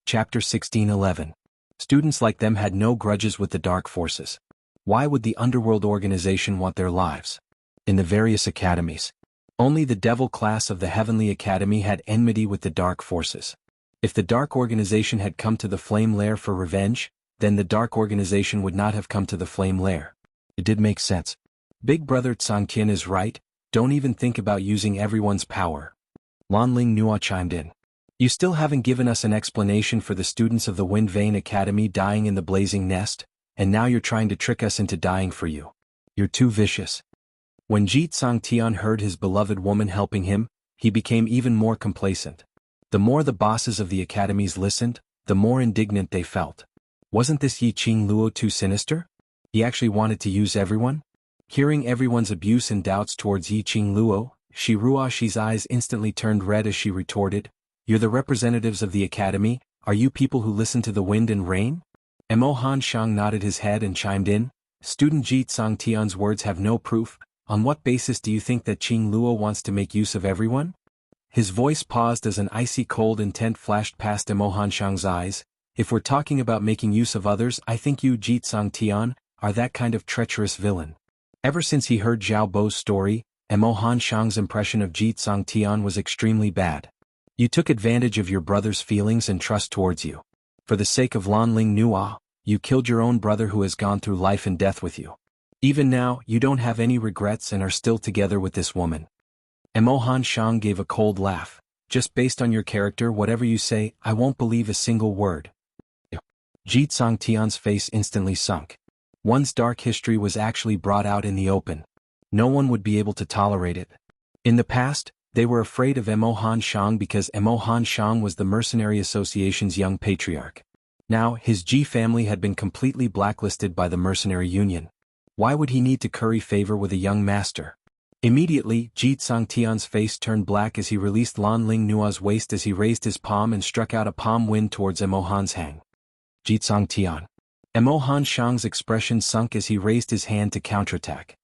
Chapter 1611. Students like them had no grudges with the dark forces. Why would the underworld organization want their lives? In the various academies, only the devil class of the Heavenly Academy had enmity with the dark forces. If the dark organization had come to the flame lair for revenge, then the dark organization would not have come to the flame lair. It did make sense. Big brother Tsangqian is right, don't even think about using everyone's power. Lanling Nua chimed in. You still haven't given us an explanation for the students of the Wind Vein Academy dying in the blazing nest, and now you're trying to trick us into dying for you. You're too vicious. When Jitsang Tian heard his beloved woman helping him, he became even more complacent. The more the bosses of the academies listened, the more indignant they felt. Wasn't this Yiqing Luo too sinister? He actually wanted to use everyone? Hearing everyone's abuse and doubts towards Yiqing Luo, Shi Ruoxi's eyes instantly turned red as she retorted, You're the representatives of the academy, are you people who listen to the wind and rain? Emohan Shang nodded his head and chimed in, Student Jitsang Tian's words have no proof, on what basis do you think that Qing Luo wants to make use of everyone? His voice paused as an icy cold intent flashed past Emohan Shang's eyes, If we're talking about making use of others, I think you Jitsang Tian are that kind of treacherous villain. Ever since he heard Zhao Bo's story, Emohan Shang's impression of Jitsang Tian was extremely bad. You took advantage of your brother's feelings and trust towards you. For the sake of Lanling Nua, you killed your own brother who has gone through life and death with you. Even now, you don't have any regrets and are still together with this woman. Emohan Shang gave a cold laugh. Just based on your character, whatever you say, I won't believe a single word. Jitsang Tian's face instantly sunk. One's dark history was actually brought out in the open. No one would be able to tolerate it. In the past, they were afraid of Emohan Shang because Emohan Shang was the Mercenary Association's young patriarch. Now, his Ji family had been completely blacklisted by the Mercenary Union. Why would he need to curry favor with a young master? Immediately, Jitsang Tian's face turned black as he released Lanling Nua's waist as he raised his palm and struck out a palm wind towards Emohan's hang. Jitsang Tian. Emohan Shang's expression sunk as he raised his hand to counterattack.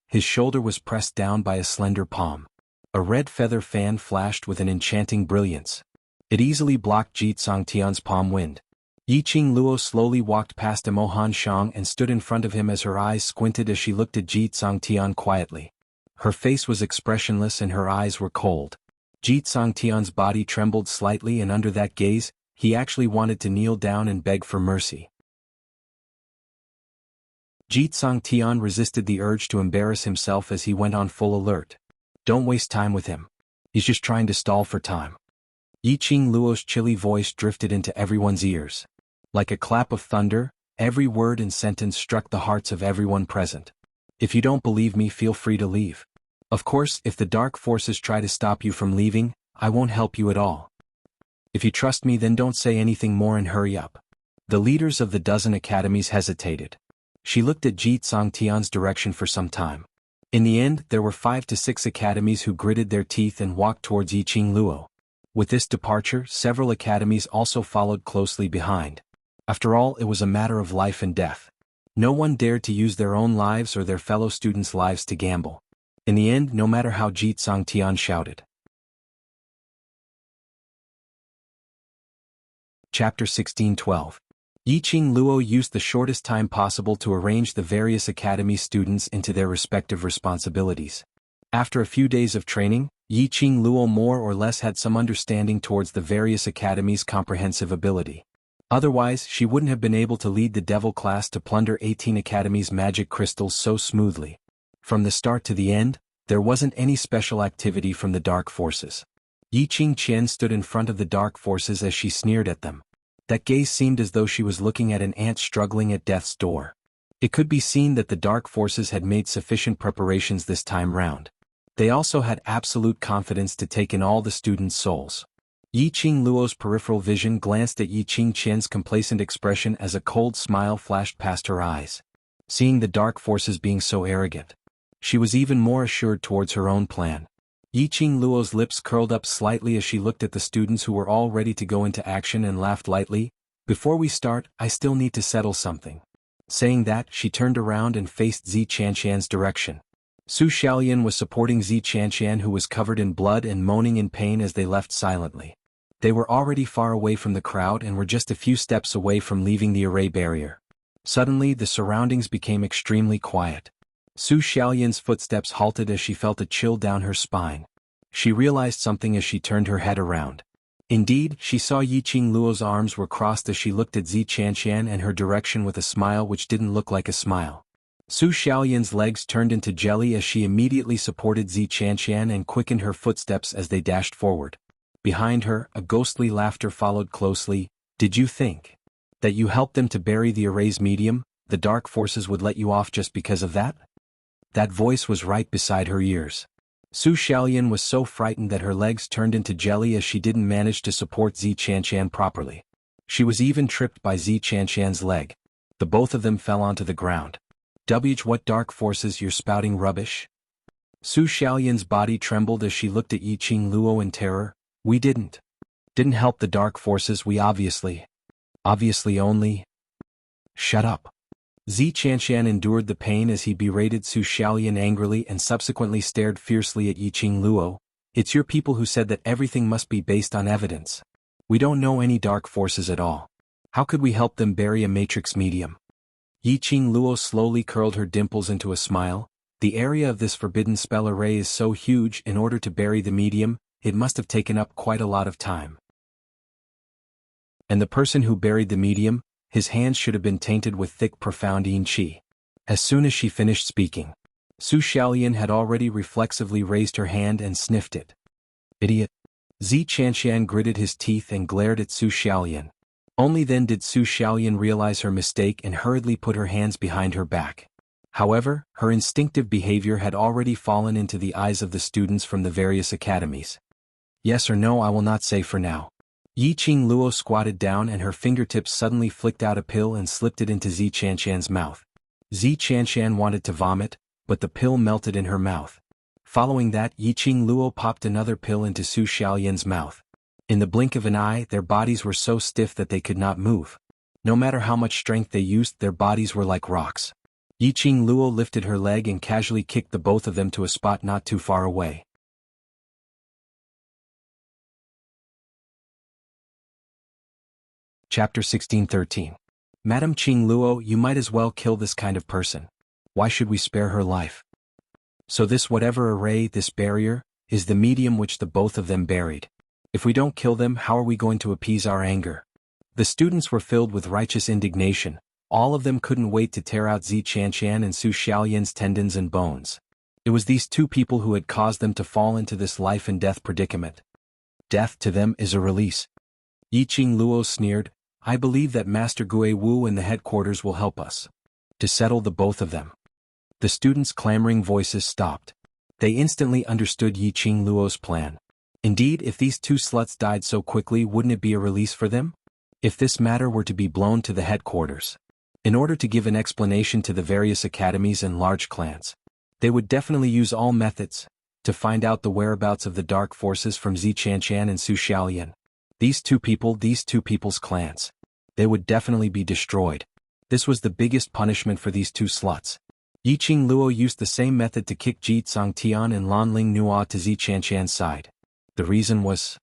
His shoulder was pressed down by a slender palm. A red feather fan flashed with an enchanting brilliance. It easily blocked Jitsang Tian's palm wind. Yiqing Luo slowly walked past Emohan Shang and stood in front of him as her eyes squinted as she looked at Jitsang Tian quietly. Her face was expressionless and her eyes were cold. Jitsang Tian's body trembled slightly, and under that gaze, he actually wanted to kneel down and beg for mercy. Jitsang Tian resisted the urge to embarrass himself as he went on full alert. Don't waste time with him. He's just trying to stall for time. Yiqing Luo's chilly voice drifted into everyone's ears. Like a clap of thunder, every word and sentence struck the hearts of everyone present. If you don't believe me, feel free to leave. Of course, if the dark forces try to stop you from leaving, I won't help you at all. If you trust me, then don't say anything more and hurry up. The leaders of the dozen academies hesitated. She looked at Jitsang Tian's direction for some time. In the end, there were 5 to 6 academies who gritted their teeth and walked towards Yiqing Luo. With this departure, several academies also followed closely behind. After all, it was a matter of life and death. No one dared to use their own lives or their fellow students' lives to gamble. In the end, no matter how Jitsang Tian shouted. Chapter 1612. Yiqing Luo used the shortest time possible to arrange the various academy students into their respective responsibilities. After a few days of training, Yiqing Luo more or less had some understanding towards the various academies' comprehensive ability. Otherwise, she wouldn't have been able to lead the devil class to plunder 18 academies' magic crystals so smoothly. From the start to the end, there wasn't any special activity from the dark forces. Yiqing Qian stood in front of the dark forces as she sneered at them. That gaze seemed as though she was looking at an ant struggling at death's door. It could be seen that the dark forces had made sufficient preparations this time round. They also had absolute confidence to take in all the students' souls. Yi Qingluo's peripheral vision glanced at Yi Qingqian's complacent expression as a cold smile flashed past her eyes. Seeing the dark forces being so arrogant, she was even more assured towards her own plan. Yi Qingluo's lips curled up slightly as she looked at the students who were all ready to go into action and laughed lightly. "Before we start, I still need to settle something." Saying that, she turned around and faced Zi Qianqian's direction. Su Xiaolian was supporting Zi Qianqian, who was covered in blood and moaning in pain as they left silently. They were already far away from the crowd and were just a few steps away from leaving the array barrier. Suddenly, the surroundings became extremely quiet. Su Xiaolian's footsteps halted as she felt a chill down her spine. She realized something as she turned her head around. Indeed, she saw Yi Qingluo's arms were crossed as she looked at Zi Qianqian and her direction with a smile which didn't look like a smile. Su Xiaolian's legs turned into jelly as she immediately supported Zi Qianqian and quickened her footsteps as they dashed forward. Behind her, a ghostly laughter followed closely. "Did you think that you helped them to bury the array's medium, the dark forces would let you off just because of that?" That voice was right beside her ears. Su Xiaolian was so frightened that her legs turned into jelly as she didn't manage to support Zi Qianqian properly. She was even tripped by Zi Qianqian's leg. The both of them fell onto the ground. What dark forces, you're spouting rubbish?" Su Xiaolian's body trembled as she looked at Yi Qingluo in terror. "We didn't help the dark forces, we obviously only—" "Shut up." Zi Qianqian endured the pain as he berated Su Xiaolian angrily and subsequently stared fiercely at Yi Qingluo. "It's your people who said that everything must be based on evidence. We don't know any dark forces at all. How could we help them bury a matrix medium?" Yi Qingluo slowly curled her dimples into a smile. "The area of this forbidden spell array is so huge, in order to bury the medium, it must have taken up quite a lot of time. And the person who buried the medium, his hands should have been tainted with thick profound yin qi." As soon as she finished speaking, Su Xiaolian had already reflexively raised her hand and sniffed it. "Idiot." Zi Qianqian gritted his teeth and glared at Su Xiaolian. Only then did Su Xiaolian realize her mistake and hurriedly put her hands behind her back. However, her instinctive behavior had already fallen into the eyes of the students from the various academies. "Yes or no, I will not say for now." Yi Qingluo squatted down and her fingertips suddenly flicked out a pill and slipped it into Zi Qianqian's mouth. Zi Qianqian wanted to vomit, but the pill melted in her mouth. Following that, Yi Qingluo popped another pill into Su Xiaolian's mouth. In the blink of an eye, their bodies were so stiff that they could not move. No matter how much strength they used, their bodies were like rocks. Yi Qingluo lifted her leg and casually kicked the both of them to a spot not too far away. Chapter 1613. "Madam Qingluo, you might as well kill this kind of person. Why should we spare her life?" So this whatever array, this barrier, is the medium which the both of them buried. If we don't kill them, how are we going to appease our anger? The students were filled with righteous indignation. All of them couldn't wait to tear out Zi Qianqian and Su Xiaolian's tendons and bones. It was these two people who had caused them to fall into this life and death predicament. Death to them is a release. Yi Qingluo sneered. "I believe that Master Gue Wu and the headquarters will help us to settle the both of them." The students' clamoring voices stopped. They instantly understood Yi Qingluo's plan. Indeed, if these two sluts died so quickly, wouldn't it be a release for them? If this matter were to be blown to the headquarters, in order to give an explanation to the various academies and large clans, they would definitely use all methods to find out the whereabouts of the dark forces from Zi Qianqian and Su Xiaolian. These two people's clans, they would definitely be destroyed. This was the biggest punishment for these two sluts. Yi Qingluo used the same method to kick Ji Tsangtian and Lanling Nua to Zi Qianqian's side. The reason was,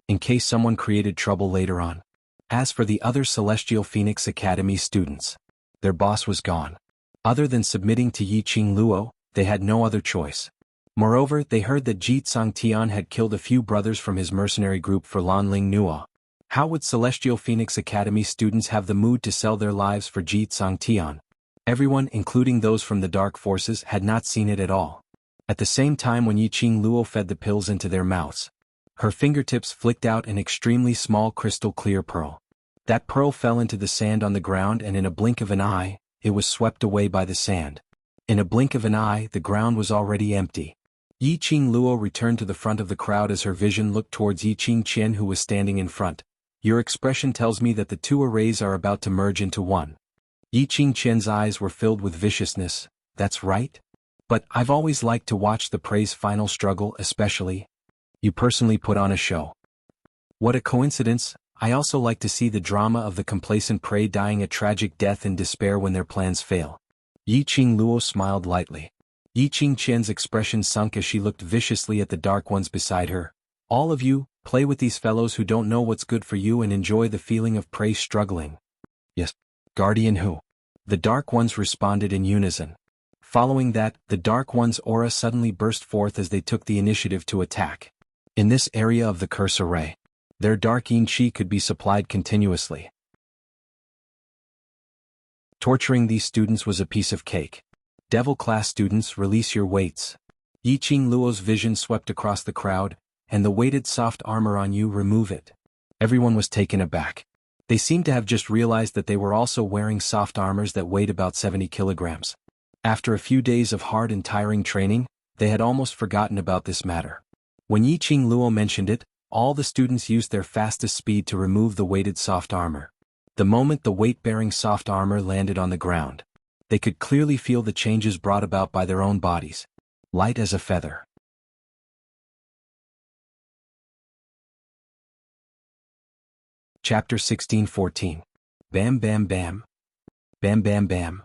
in case someone created trouble later on. As for the other Celestial Phoenix Academy students, their boss was gone. Other than submitting to Yi Qingluo, they had no other choice. Moreover, they heard that Ji Tsangtian had killed a few brothers from his mercenary group for Lanling Nua. How would Celestial Phoenix Academy students have the mood to sell their lives for Ji Tsangtian? Everyone, including those from the dark forces, had not seen it at all. At the same time, when Yi Qingluo fed the pills into their mouths, her fingertips flicked out an extremely small crystal clear pearl. That pearl fell into the sand on the ground, and in a blink of an eye, it was swept away by the sand. In a blink of an eye, the ground was already empty. Yiqing Luo returned to the front of the crowd as her vision looked towards Yiqing Qian, who was standing in front. Your expression tells me that the two arrays are about to merge into one. Yiqing Qian's eyes were filled with viciousness. That's right. But I've always liked to watch the prey's final struggle, especially. You personally put on a show. What a coincidence. I also like to see the drama of the complacent prey dying a tragic death in despair when their plans fail. Yiqing Luo smiled lightly. Yiqing Qian's expression sunk as she looked viciously at the dark ones beside her. All of you, play with these fellows who don't know what's good for you and enjoy the feeling of prey struggling. Yes, Guardian who? The dark ones responded in unison. Following that, the dark one's aura suddenly burst forth as they took the initiative to attack. In this area of the curse array, their dark yin qi could be supplied continuously. Torturing these students was a piece of cake. Devil class students, release your weights. Yiqing Luo's vision swept across the crowd, and the weighted soft armor on you, remove it. Everyone was taken aback. They seemed to have just realized that they were also wearing soft armors that weighed about 70 kilograms. After a few days of hard and tiring training, they had almost forgotten about this matter. When Yiqing Luo mentioned it, all the students used their fastest speed to remove the weighted soft armor. The moment the weight-bearing soft armor landed on the ground, they could clearly feel the changes brought about by their own bodies. Light as a feather. Chapter 16:14. Bam bam bam. Bam bam bam.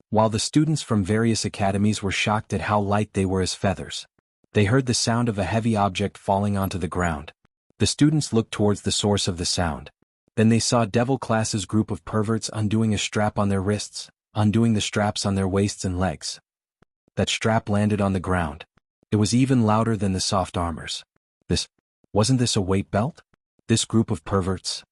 While the students from various academies were shocked at how light they were as feathers, they heard the sound of a heavy object falling onto the ground. The students looked towards the source of the sound. Then they saw Devil Class's group of perverts undoing a strap on their wrists, undoing the straps on their waists and legs. That strap landed on the ground. It was even louder than the soft armors. Wasn't this a weight belt? This group of perverts.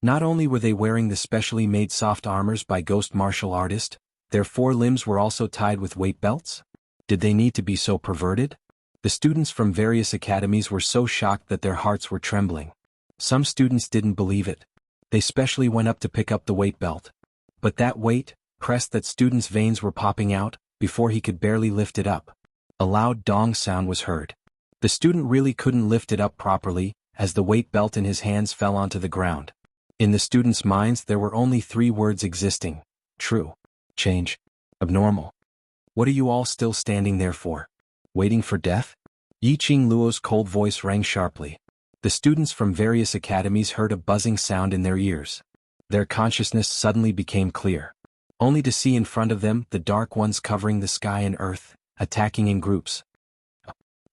Not only were they wearing the specially made soft armors by ghost martial artist, their 4 limbs were also tied with weight belts? Did they need to be so perverted? The students from various academies were so shocked that their hearts were trembling. Some students didn't believe it. They specially went up to pick up the weight belt. But that weight pressed that student's veins were popping out before he could barely lift it up. A loud dong sound was heard. The student really couldn't lift it up properly, as the weight belt in his hands fell onto the ground. In the students' minds there were only 3 words existing: true, change, abnormal. What are you all still standing there for? Waiting for death? Yiqing Luo's cold voice rang sharply. The students from various academies heard a buzzing sound in their ears. Their consciousness suddenly became clear, only to see in front of them the dark ones covering the sky and earth, attacking in groups.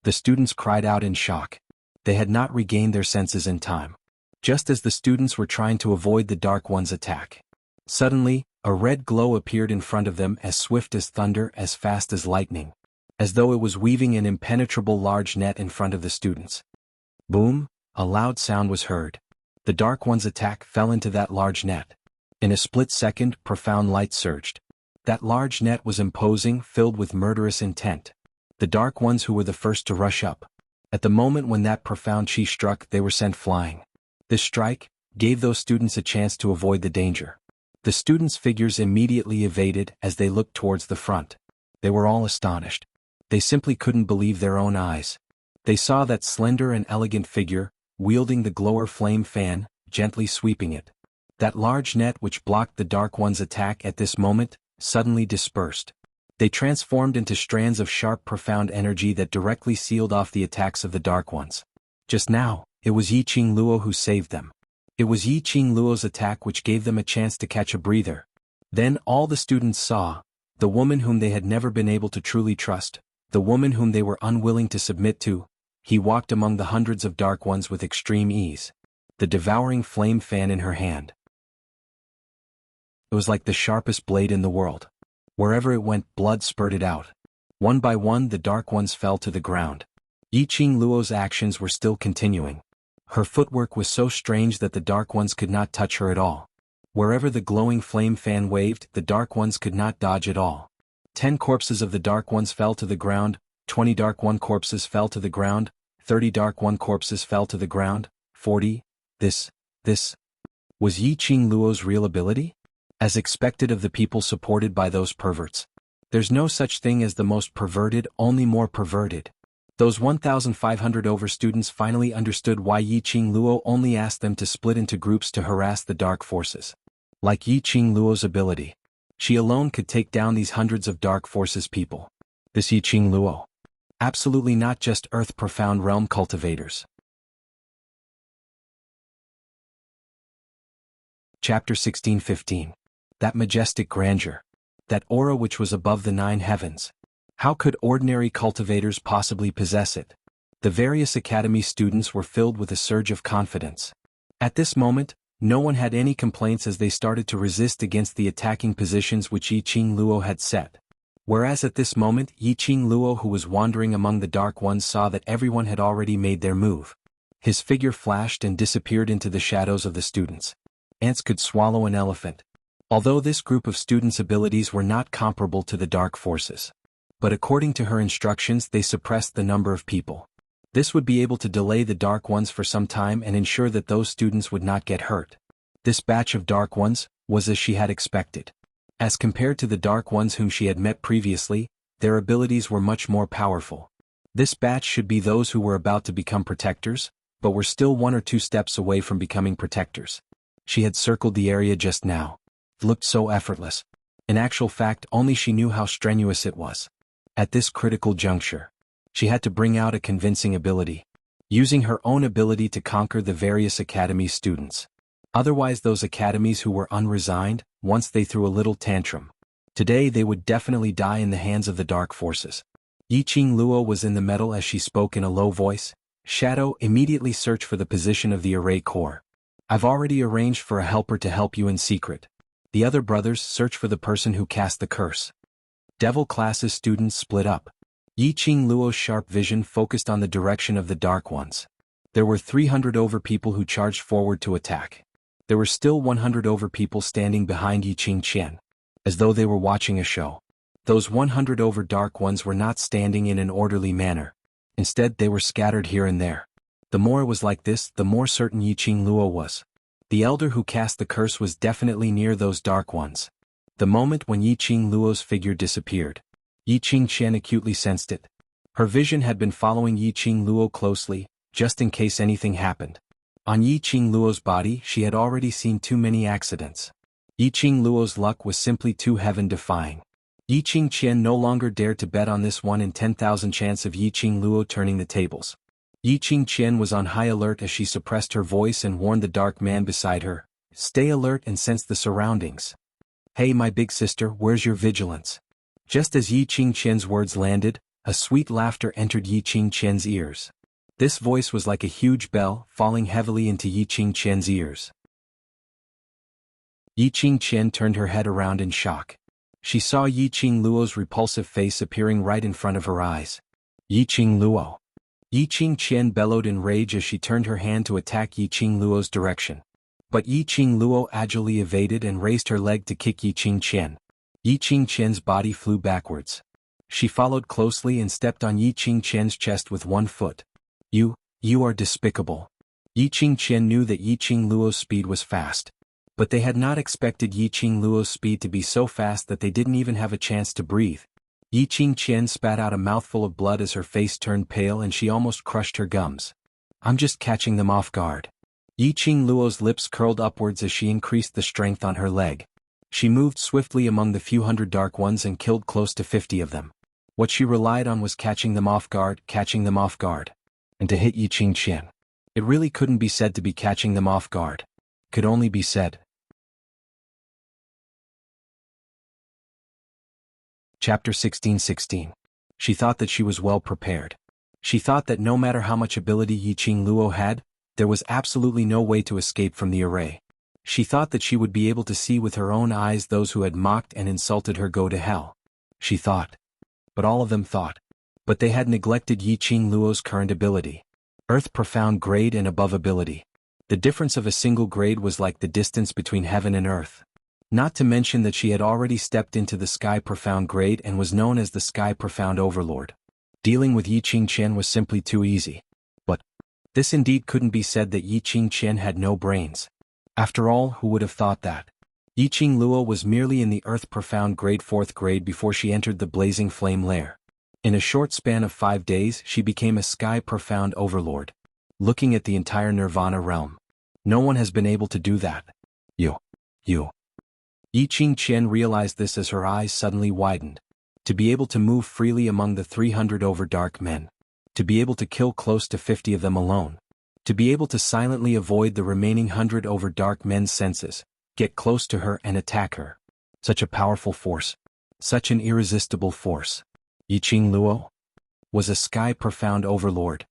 The students cried out in shock. They had not regained their senses in time. Just as the students were trying to avoid the dark one's attack, suddenly, a red glow appeared in front of them, as swift as thunder, as fast as lightning, as though it was weaving an impenetrable large net in front of the students. Boom! A loud sound was heard. The dark one's attack fell into that large net. In a split second, profound light surged. That large net was imposing, filled with murderous intent. The dark ones who were the first to rush up. At the moment when that profound chi struck, they were sent flying. This strike gave those students a chance to avoid the danger. The students' figures immediately evaded as they looked towards the front. They were all astonished. They simply couldn't believe their own eyes. They saw that slender and elegant figure, wielding the glower flame fan, gently sweeping it. That large net which blocked the dark one's attack at this moment, suddenly dispersed. They transformed into strands of sharp, profound energy that directly sealed off the attacks of the dark ones. Just now, it was Yiqing Luo who saved them. It was Yiqing Luo's attack which gave them a chance to catch a breather. Then all the students saw the woman whom they had never been able to truly trust, the woman whom they were unwilling to submit to. He walked among the hundreds of dark ones with extreme ease, the devouring flame fan in her hand. It was like the sharpest blade in the world. Wherever it went, blood spurted out. One by one, the dark ones fell to the ground. Yiqing Luo's actions were still continuing. Her footwork was so strange that the dark ones could not touch her at all. Wherever the glowing flame fan waved, the dark ones could not dodge at all. 10 corpses of the dark ones fell to the ground, 20 dark one corpses fell to the ground, 30 dark one corpses fell to the ground, 40. This was Yiqing Luo's real ability? As expected of the people supported by those perverts. There's no such thing as the most perverted, only more perverted. Those 1,500 over students finally understood why Yiqing Luo only asked them to split into groups to harass the dark forces. Like Yiqing Luo's ability, she alone could take down these hundreds of dark forces people. This Yiqing Luo. Absolutely not just Earth Profound Realm cultivators. Chapter 16:15. That majestic grandeur. That aura which was above the 9 heavens. How could ordinary cultivators possibly possess it? The various academy students were filled with a surge of confidence. At this moment, no one had any complaints as they started to resist against the attacking positions which Yiqing Luo had set. Whereas at this moment Yiqing Luo, who was wandering among the dark ones, saw that everyone had already made their move. His figure flashed and disappeared into the shadows of the students. Ants could swallow an elephant. Although this group of students' abilities were not comparable to the dark forces. But according to her instructions, they suppressed the number of people. This would be able to delay the dark ones for some time and ensure that those students would not get hurt. This batch of dark ones was as she had expected. As compared to the dark ones whom she had met previously, their abilities were much more powerful. This batch should be those who were about to become protectors, but were still 1 or 2 steps away from becoming protectors. She had circled the area just now. It looked so effortless. In actual fact, only she knew how strenuous it was. At this critical juncture, she had to bring out a convincing ability, using her own ability to conquer the various academy students. Otherwise, those academies who were unresigned, once they threw a little tantrum, today they would definitely die in the hands of the dark forces. Yiqing Luo was in the middle as she spoke in a low voice. Shadow, immediately search for the position of the array core. I've already arranged for a helper to help you in secret. The other brothers, search for the person who cast the curse. Devil classes students split up. Yiqing Luo's sharp vision focused on the direction of the dark ones. There were 300 over people who charged forward to attack. There were still 100 over people standing behind Yiqing Qian, as though they were watching a show. Those 100 over dark ones were not standing in an orderly manner. Instead, they were scattered here and there. The more it was like this, the more certain Yiqing Luo was. The elder who cast the curse was definitely near those dark ones. The moment when Yiqing Luo's figure disappeared, Yiqing Qian acutely sensed it. Her vision had been following Yiqing Luo closely, just in case anything happened. On Yiqing Luo's body, she had already seen too many accidents. Yiqing Luo's luck was simply too heaven-defying. Yiqing Qian no longer dared to bet on this 1 in 10,000 chance of Yiqing Luo turning the tables. Yiqing Qian was on high alert as she suppressed her voice and warned the dark man beside her, "Stay alert and sense the surroundings. Hey, my big sister, where's your vigilance?" Just as Yiqing Qian's words landed, a sweet laughter entered Yiqing Qian's ears. This voice was like a huge bell, falling heavily into Yiqing Qian's ears. Yiqing Qian turned her head around in shock. She saw Yiqing Luo's repulsive face appearing right in front of her eyes. Yiqing Luo. Yiqing Qian bellowed in rage as she turned her hand to attack Yiqing Luo's direction. But Yiqing Luo agilely evaded and raised her leg to kick Yiqing Qian. Yiqing Qian's body flew backwards. She followed closely and stepped on Yiqing Qian's chest with one foot. You are despicable. Yiqing Qian knew that Yiqing Luo's speed was fast. But they had not expected Yiqing Luo's speed to be so fast that they didn't even have a chance to breathe. Yiqing Qian spat out a mouthful of blood as her face turned pale and she almost crushed her gums. I'm just catching them off guard. Yiqing Luo's lips curled upwards as she increased the strength on her leg. She moved swiftly among the few hundred dark ones and killed close to 50 of them. What she relied on was catching them off guard. And to hit Yiqing Qian. It really couldn't be said to be catching them off guard. Could only be said. Chapter 16:16. She thought that she was well prepared. She thought that no matter how much ability Yiqing Luo had, there was absolutely no way to escape from the array. She thought that she would be able to see with her own eyes those who had mocked and insulted her go to hell. She thought. But all of them thought. But they had neglected Yiqing Luo's current ability. Earth Profound grade and above ability. The difference of a single grade was like the distance between heaven and earth. Not to mention that she had already stepped into the Sky Profound grade and was known as the Sky Profound Overlord. Dealing with Yiqing Qian was simply too easy. But this indeed couldn't be said that Yiqing Qian had no brains. After all, who would have thought that? Yiqing Luo was merely in the Earth Profound grade 4th grade before she entered the Blazing Flame Lair. In a short span of 5 days she became a sky-profound overlord, looking at the entire Nirvana realm. No one has been able to do that. You. Yi Qingqian realized this as her eyes suddenly widened. To be able to move freely among the 300 over dark men. To be able to kill close to 50 of them alone. To be able to silently avoid the remaining 100 over dark men's senses, get close to her and attack her. Such a powerful force. Such an irresistible force. Yi Qingluo was a sky-profound overlord.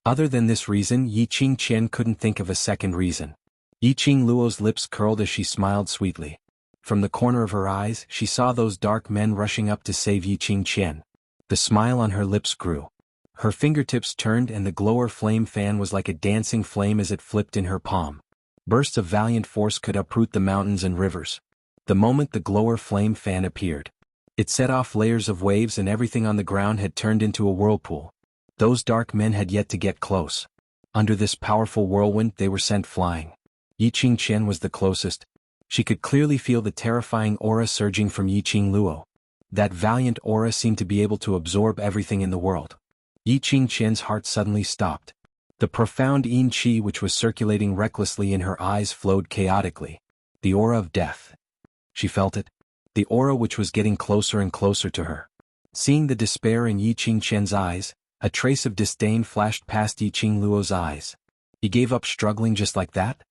Other than this reason, Yi Qingqian couldn't think of a second reason. Yi Qingluo's lips curled as she smiled sweetly. From the corner of her eyes, she saw those dark men rushing up to save Yi Qingqian. The smile on her lips grew. Her fingertips turned and the glower flame fan was like a dancing flame as it flipped in her palm. Bursts of valiant force could uproot the mountains and rivers. The moment the glower flame fan appeared, it set off layers of waves and everything on the ground had turned into a whirlpool. Those dark men had yet to get close. Under this powerful whirlwind they were sent flying. Yi Qingqian was the closest. She could clearly feel the terrifying aura surging from Yi Qingluo. That valiant aura seemed to be able to absorb everything in the world. Yi Qingqian's heart suddenly stopped. The profound yin qi which was circulating recklessly in her eyes flowed chaotically. The aura of death. She felt it. The aura which was getting closer and closer to her. Seeing the despair in Yi Qingqian's eyes, a trace of disdain flashed past Yi Qingluo's eyes. He gave up struggling just like that?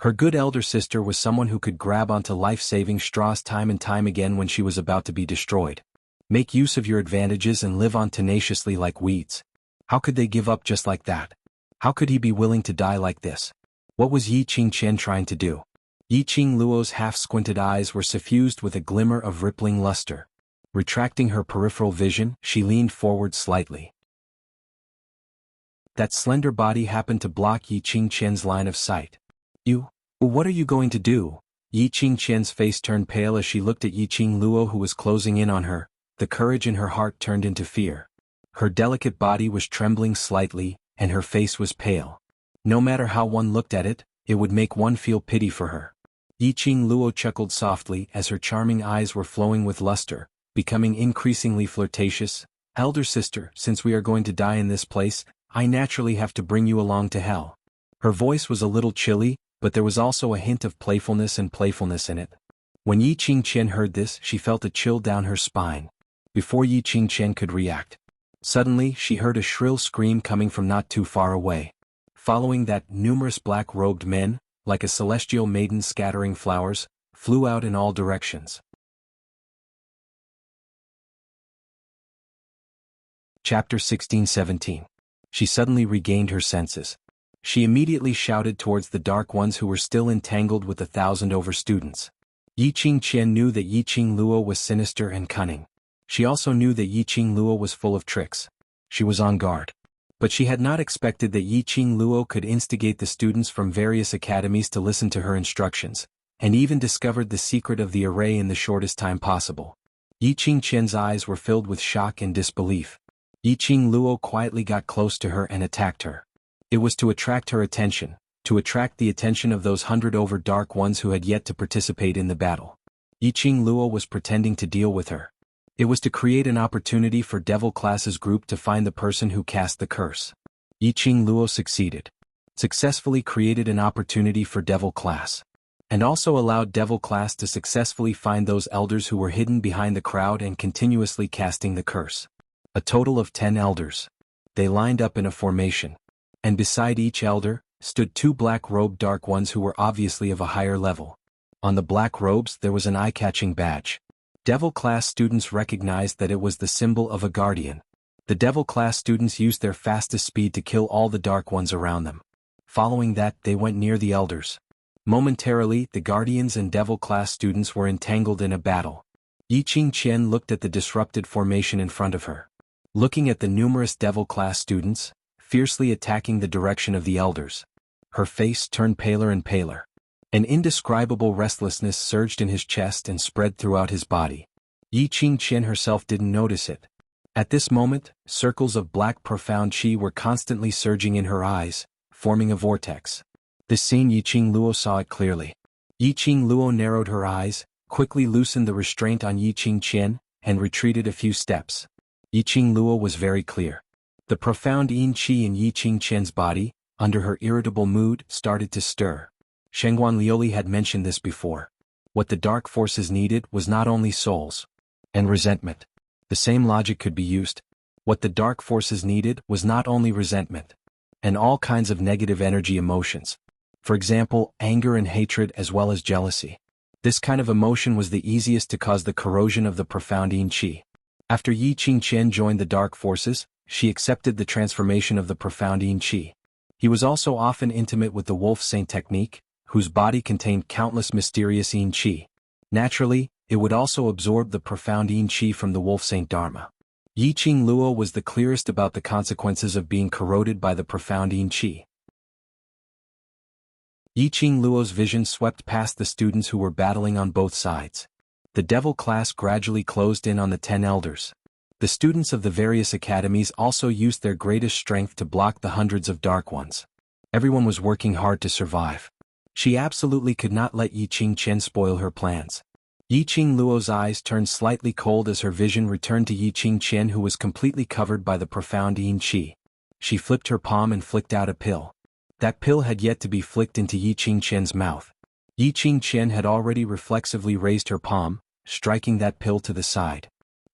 Her good elder sister was someone who could grab onto life-saving straws time and time again when she was about to be destroyed. Make use of your advantages and live on tenaciously like weeds. How could they give up just like that? How could he be willing to die like this? What was Yi Qingqian trying to do? Yi Qingluo's half-squinted eyes were suffused with a glimmer of rippling luster. Retracting her peripheral vision, she leaned forward slightly. That slender body happened to block Yi Qingqian's line of sight. What are you going to do? Yi Qingqian's face turned pale as she looked at Yi Qingluo who was closing in on her. The courage in her heart turned into fear. Her delicate body was trembling slightly, and her face was pale. No matter how one looked at it, it would make one feel pity for her. Yi Qingluo chuckled softly as her charming eyes were flowing with luster, becoming increasingly flirtatious. Elder sister, since we are going to die in this place, I naturally have to bring you along to hell. Her voice was a little chilly, but there was also a hint of playfulness in it. When Yi Qingqian heard this, she felt a chill down her spine. Before Yi Qingqian could react, suddenly she heard a shrill scream coming from not too far away. Following that, numerous black-robed men, like a celestial maiden scattering flowers, flew out in all directions. Chapter 16-17. She suddenly regained her senses. She immediately shouted towards the dark ones who were still entangled with the 1,000 over students. Yi Qingqian knew that Yi Qingluo was sinister and cunning. She also knew that Yi Qingluo was full of tricks. She was on guard. But she had not expected that Yi Qingluo could instigate the students from various academies to listen to her instructions, and even discovered the secret of the array in the shortest time possible. Yi Qingqian's eyes were filled with shock and disbelief. Yi Qingluo quietly got close to her and attacked her. It was to attract her attention, to attract the attention of those 100 over dark ones who had yet to participate in the battle. Yi Qingluo was pretending to deal with her. It was to create an opportunity for Devil Class's group to find the person who cast the curse. Yi Qingluo succeeded. Successfully created an opportunity for Devil Class. And also allowed Devil Class to successfully find those elders who were hidden behind the crowd and continuously casting the curse. A total of 10 elders. They lined up in a formation. And beside each elder, stood 2 black-robed dark ones who were obviously of a higher level. On the black robes there was an eye-catching badge. Devil Class students recognized that it was the symbol of a guardian. The Devil Class students used their fastest speed to kill all the dark ones around them. Following that, they went near the elders. Momentarily, the guardians and Devil Class students were entangled in a battle. Yi Qingqian looked at the disrupted formation in front of her. Looking at the numerous Devil Class students, fiercely attacking the direction of the elders. Her face turned paler and paler. An indescribable restlessness surged in his chest and spread throughout his body. Yi Qingqian herself didn't notice it. At this moment, circles of black profound qi were constantly surging in her eyes, forming a vortex. This scene Yi Qingluo saw it clearly. Yi Qingluo narrowed her eyes, quickly loosened the restraint on Yi Qingqian, and retreated a few steps. Yiqing Luo was very clear. The profound yin qi in Yiqing Qian's body, under her irritable mood, started to stir. Shengguan Liuli had mentioned this before. What the dark forces needed was not only souls and resentment. The same logic could be used. What the dark forces needed was not only resentment and all kinds of negative energy emotions. For example, anger and hatred as well as jealousy. This kind of emotion was the easiest to cause the corrosion of the profound yin qi. After Yiqing Qian joined the dark forces, she accepted the transformation of the profound yin qi. He was also often intimate with the wolf saint technique, whose body contained countless mysterious yin qi. Naturally, it would also absorb the profound yin qi from the wolf saint dharma. Yiqing Luo was the clearest about the consequences of being corroded by the profound yin qi. Yiqing Luo's vision swept past the students who were battling on both sides. The devil class gradually closed in on the 10 elders. The students of the various academies also used their greatest strength to block the hundreds of dark ones. Everyone was working hard to survive. She absolutely could not let Yiqing Qian spoil her plans. Yiqing Luo's eyes turned slightly cold as her vision returned to Yiqing Qian, who was completely covered by the profound yin qi. She flipped her palm and flicked out a pill. That pill had yet to be flicked into Yiqing Qian's mouth. Yiqing Qian had already reflexively raised her palm, striking that pill to the side.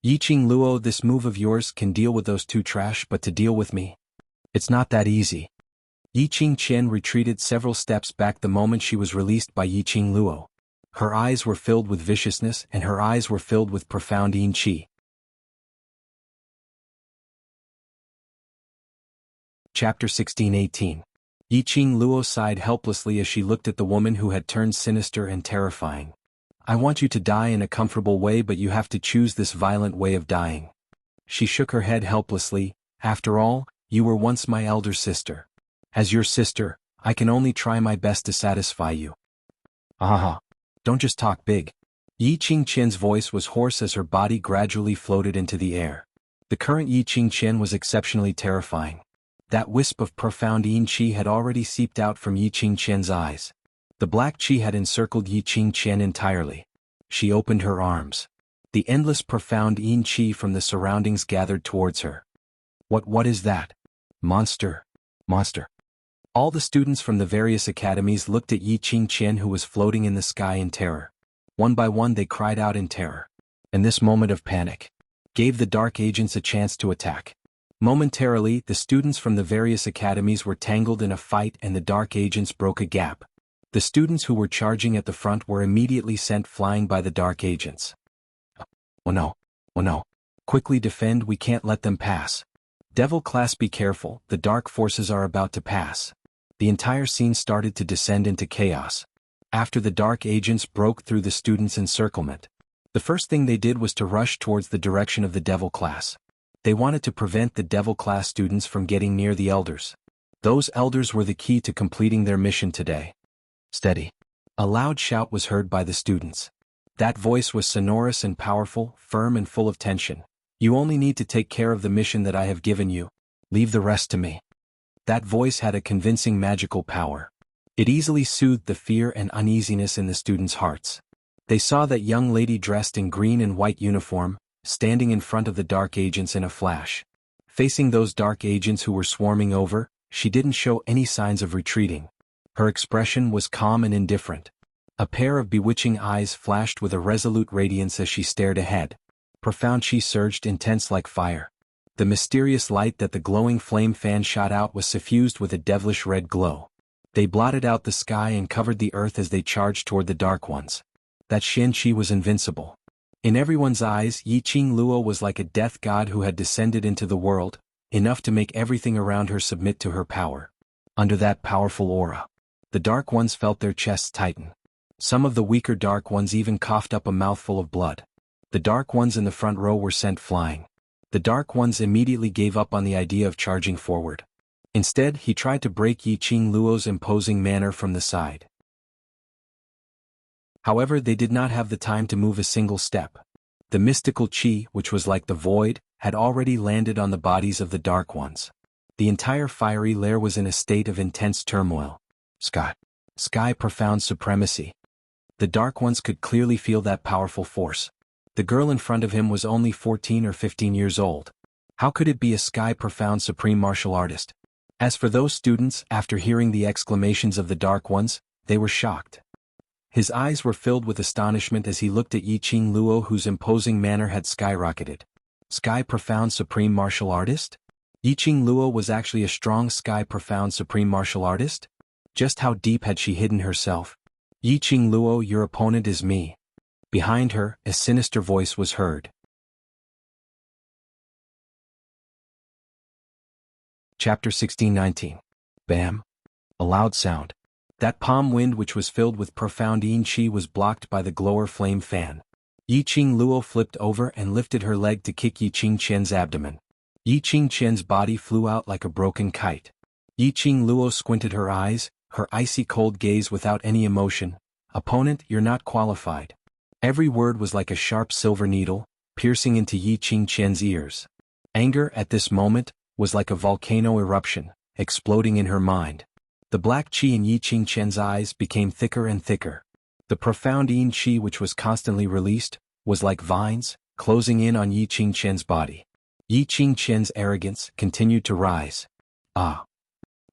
Yiqing Luo, this move of yours can deal with those two trash, but to deal with me? It's not that easy. Yiqing Qian retreated several steps back the moment she was released by Yiqing Luo. Her eyes were filled with viciousness and her eyes were filled with profound yin qi. Chapter 16-18. Yiqing Luo sighed helplessly as she looked at the woman who had turned sinister and terrifying. I want you to die in a comfortable way, but you have to choose this violent way of dying. She shook her head helplessly. After all, you were once my elder sister. As your sister, I can only try my best to satisfy you. Aha. Don't just talk big. Yiqing Qian's voice was hoarse as her body gradually floated into the air. The current Yiqing Qian was exceptionally terrifying. That wisp of profound yin qi had already seeped out from Yiqing Qian's eyes. The black qi had encircled Yiqing Qian entirely. She opened her arms. The endless profound yin qi from the surroundings gathered towards her. What is that? Monster. All the students from the various academies looked at Yiqing Qian, who was floating in the sky in terror. One by one they cried out in terror. And this moment of panic gave the dark agents a chance to attack. Momentarily, the students from the various academies were tangled in a fight and the dark agents broke a gap. The students who were charging at the front were immediately sent flying by the dark agents. Oh no. Quickly defend, we can't let them pass. Devil class, be careful, the dark forces are about to pass. The entire scene started to descend into chaos. After the dark agents broke through the students' encirclement, the first thing they did was to rush towards the direction of the devil class. They wanted to prevent the devil class students from getting near the elders. Those elders were the key to completing their mission today. Steady. A loud shout was heard by the students. That voice was sonorous and powerful, firm and full of tension. You only need to take care of the mission that I have given you. Leave the rest to me. That voice had a convincing magical power. It easily soothed the fear and uneasiness in the students' hearts. They saw that young lady dressed in green and white uniform, standing in front of the dark agents in a flash. Facing those dark agents who were swarming over, she didn't show any signs of retreating. Her expression was calm and indifferent. A pair of bewitching eyes flashed with a resolute radiance as she stared ahead. Profound qi surged intense like fire. The mysterious light that the glowing flame fan shot out was suffused with a devilish red glow. They blotted out the sky and covered the earth as they charged toward the dark ones. That xianxia was invincible. In everyone's eyes, Yiqing Luo was like a death god who had descended into the world, enough to make everything around her submit to her power. Under that powerful aura, the dark ones felt their chests tighten. Some of the weaker dark ones even coughed up a mouthful of blood. The dark ones in the front row were sent flying. The dark ones immediately gave up on the idea of charging forward. Instead, he tried to break Yiqing Luo's imposing manner from the side. However, they did not have the time to move a single step. The mystical qi, which was like the void, had already landed on the bodies of the dark ones. The entire fiery lair was in a state of intense turmoil. Sky profound supremacy. The dark ones could clearly feel that powerful force. The girl in front of him was only 14 or 15 years old. How could it be a sky-profound supreme martial artist? As for those students, after hearing the exclamations of the Dark Ones, they were shocked. His eyes were filled with astonishment as he looked at Yiqing Luo, whose imposing manner had skyrocketed. Sky-profound supreme martial artist? Yiqing Luo was actually a strong sky-profound supreme martial artist? Just how deep had she hidden herself? Yiqing Luo, your opponent is me. Behind her, a sinister voice was heard. Chapter 16:19. Bam! A loud sound. That palm wind, which was filled with profound yin qi, was blocked by the glower flame fan. Yiqing Luo flipped over and lifted her leg to kick Yiqing Qian's abdomen. Yiqing Qian's body flew out like a broken kite. Yiqing Luo squinted her eyes, her icy cold gaze without any emotion. Opponent, you're not qualified. Every word was like a sharp silver needle, piercing into Yiqing Qian's ears. Anger, at this moment, was like a volcano eruption, exploding in her mind. The black qi in Yiqing Qian's eyes became thicker and thicker. The profound yin qi, which was constantly released, was like vines, closing in on Yiqing Qian's body. Yiqing Qian's arrogance continued to rise. Ah!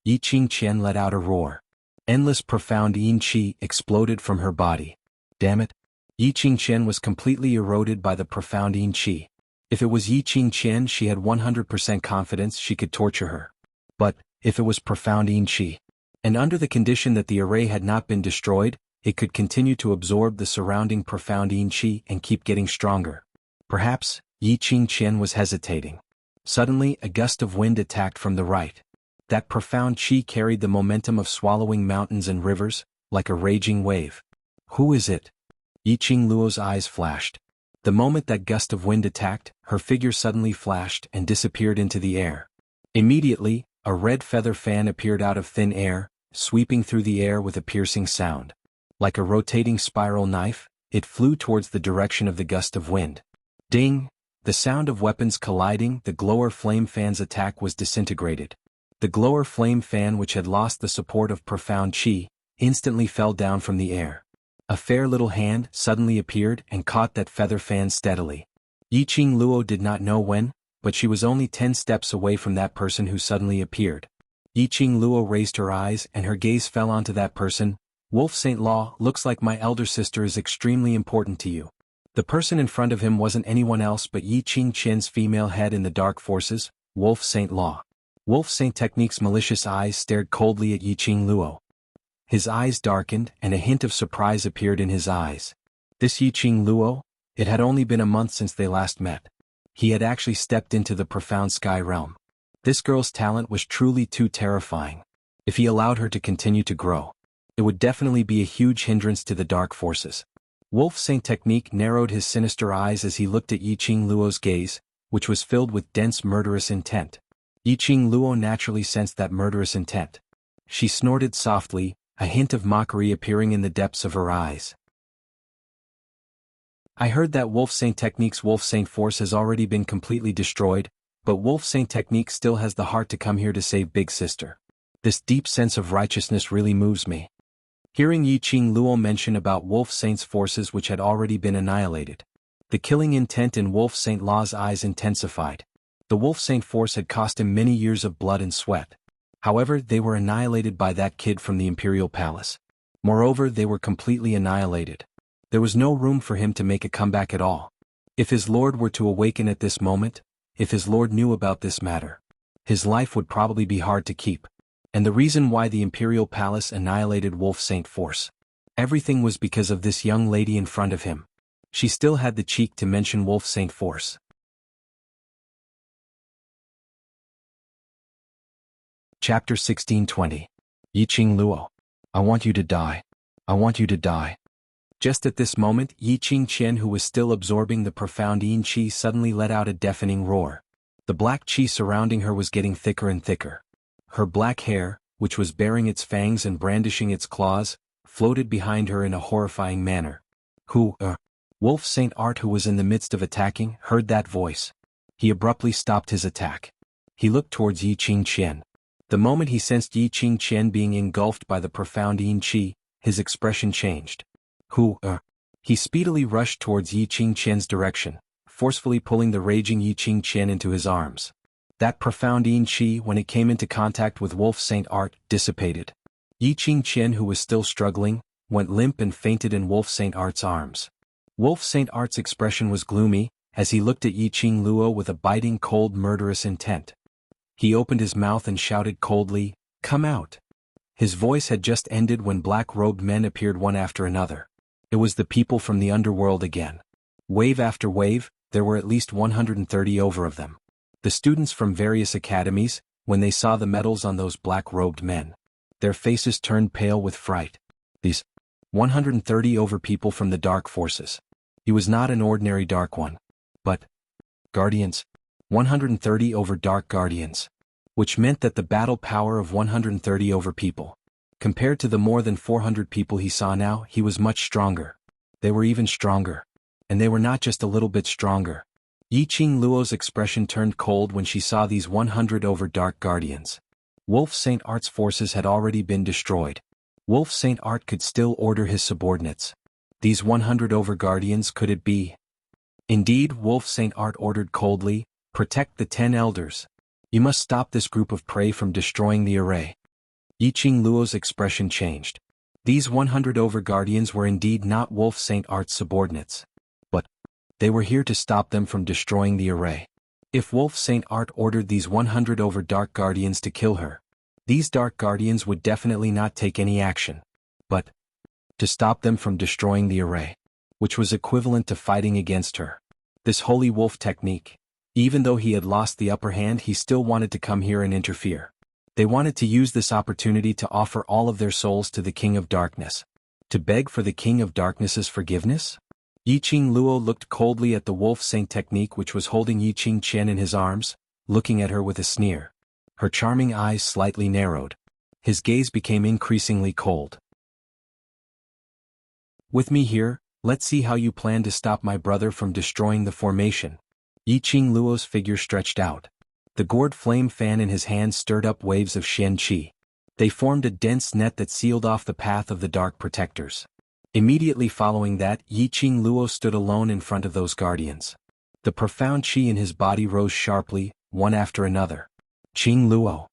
Yiqing Qian let out a roar. Endless profound yin qi exploded from her body. Damn it! Yiqing Qian was completely eroded by the profound yin qi. If it was Yiqing Qian, she had 100% confidence she could torture her. But, if it was profound yin qi, and under the condition that the array had not been destroyed, it could continue to absorb the surrounding profound yin qi and keep getting stronger. Perhaps, Yiqing Qian was hesitating. Suddenly, a gust of wind attacked from the right. That profound qi carried the momentum of swallowing mountains and rivers, like a raging wave. Who is it? Yiqing Luo's eyes flashed. The moment that gust of wind attacked, her figure suddenly flashed and disappeared into the air. Immediately, a red feather fan appeared out of thin air, sweeping through the air with a piercing sound. Like a rotating spiral knife, it flew towards the direction of the gust of wind. Ding! The sound of weapons colliding, the glower flame fan's attack was disintegrated. The glower flame fan, which had lost the support of profound qi, instantly fell down from the air. A fair little hand suddenly appeared and caught that feather fan steadily. Yiqing Luo did not know when, but she was only 10 steps away from that person who suddenly appeared. Yiqing Luo raised her eyes and her gaze fell onto that person. Wolf Saint Law, looks like my elder sister is extremely important to you. The person in front of him wasn't anyone else but Yiqing Qian's female head in the dark forces, Wolf Saint Law. Wolf Saint Technique's malicious eyes stared coldly at Yiqing Luo. His eyes darkened and a hint of surprise appeared in his eyes. This Yiqing Luo? It had only been a month since they last met. He had actually stepped into the profound sky realm. This girl's talent was truly too terrifying. If he allowed her to continue to grow, it would definitely be a huge hindrance to the dark forces. Wolf Saint Technique narrowed his sinister eyes as he looked at Yiqing Luo's gaze, which was filled with dense murderous intent. Yiqing Luo naturally sensed that murderous intent. She snorted softly, a hint of mockery appearing in the depths of her eyes. I heard that Wolf Saint Technique's Wolf Saint force has already been completely destroyed, but Wolf Saint Technique still has the heart to come here to save Big Sister. This deep sense of righteousness really moves me. Hearing Yiqing Luo mention about Wolf Saint's forces which had already been annihilated, the killing intent in Wolf Saint Law's eyes intensified. The Wolf Saint force had cost him many years of blood and sweat. However, they were annihilated by that kid from the Imperial Palace. Moreover, they were completely annihilated. There was no room for him to make a comeback at all. If his lord were to awaken at this moment, if his lord knew about this matter, his life would probably be hard to keep. And the reason why the Imperial Palace annihilated Wolf Saint force, everything was because of this young lady in front of him. She still had the cheek to mention Wolf Saint force. Chapter 16:20. Yiqing Luo. I want you to die. I want you to die. Just at this moment, Yiqing Qian, who was still absorbing the profound yin qi, suddenly let out a deafening roar. The black qi surrounding her was getting thicker and thicker. Her black hair, which was baring its fangs and brandishing its claws, floated behind her in a horrifying manner. Wolf Saint Art, who was in the midst of attacking, heard that voice. He abruptly stopped his attack. He looked towards Yiqing Qian. The moment he sensed Yiqing Qian being engulfed by the profound yin qi, his expression changed. He speedily rushed towards Yiqing Qian's direction, forcefully pulling the raging xianxia into his arms. That profound yin qi, when it came into contact with Wolf Saint Art, dissipated. Xianxia, who was still struggling, went limp and fainted in Wolf Saint Art's arms. Wolf Saint Art's expression was gloomy, as he looked at Yiqing Luo with a biting, cold, murderous intent. He opened his mouth and shouted coldly, "Come out!" His voice had just ended when black-robed men appeared one after another. It was the people from the underworld again. Wave after wave, there were at least 130 over of them. The students from various academies, when they saw the medals on those black-robed men, their faces turned pale with fright. These 130 over people from the dark forces. He was not an ordinary dark one, but guardians. 130 over dark guardians. Which meant that the battle power of 130 over people, compared to the more than 400 people he saw now, he was much stronger. They were even stronger. And they were not just a little bit stronger. Yiqing Luo's expression turned cold when she saw these 100 over dark guardians. Wolf Saint Art's forces had already been destroyed. Wolf Saint Art could still order his subordinates. These 100 over guardians, could it be? Indeed, Wolf Saint Art ordered coldly, "Protect the 10 elders. You must stop this group of prey from destroying the array." Yiqing Luo's expression changed. These 100 over guardians were indeed not Wolf Saint Art's subordinates. But they were here to stop them from destroying the array. If Wolf Saint Art ordered these 100 over dark guardians to kill her, these dark guardians would definitely not take any action. But to stop them from destroying the array, which was equivalent to fighting against her. This holy wolf technique. Even though he had lost the upper hand, he still wanted to come here and interfere. They wanted to use this opportunity to offer all of their souls to the King of Darkness. To beg for the King of Darkness's forgiveness? Yiqing Luo looked coldly at the Wolf Saint technique, which was holding Xianxia in his arms, looking at her with a sneer. Her charming eyes slightly narrowed. His gaze became increasingly cold. "With me here, let's see how you plan to stop my brother from destroying the formation." Yiqing Luo's figure stretched out. The gourd flame fan in his hand stirred up waves of xianqi. They formed a dense net that sealed off the path of the dark protectors. Immediately following that, Yiqing Luo stood alone in front of those guardians. The profound qi in his body rose sharply, one after another. "Qing Luo."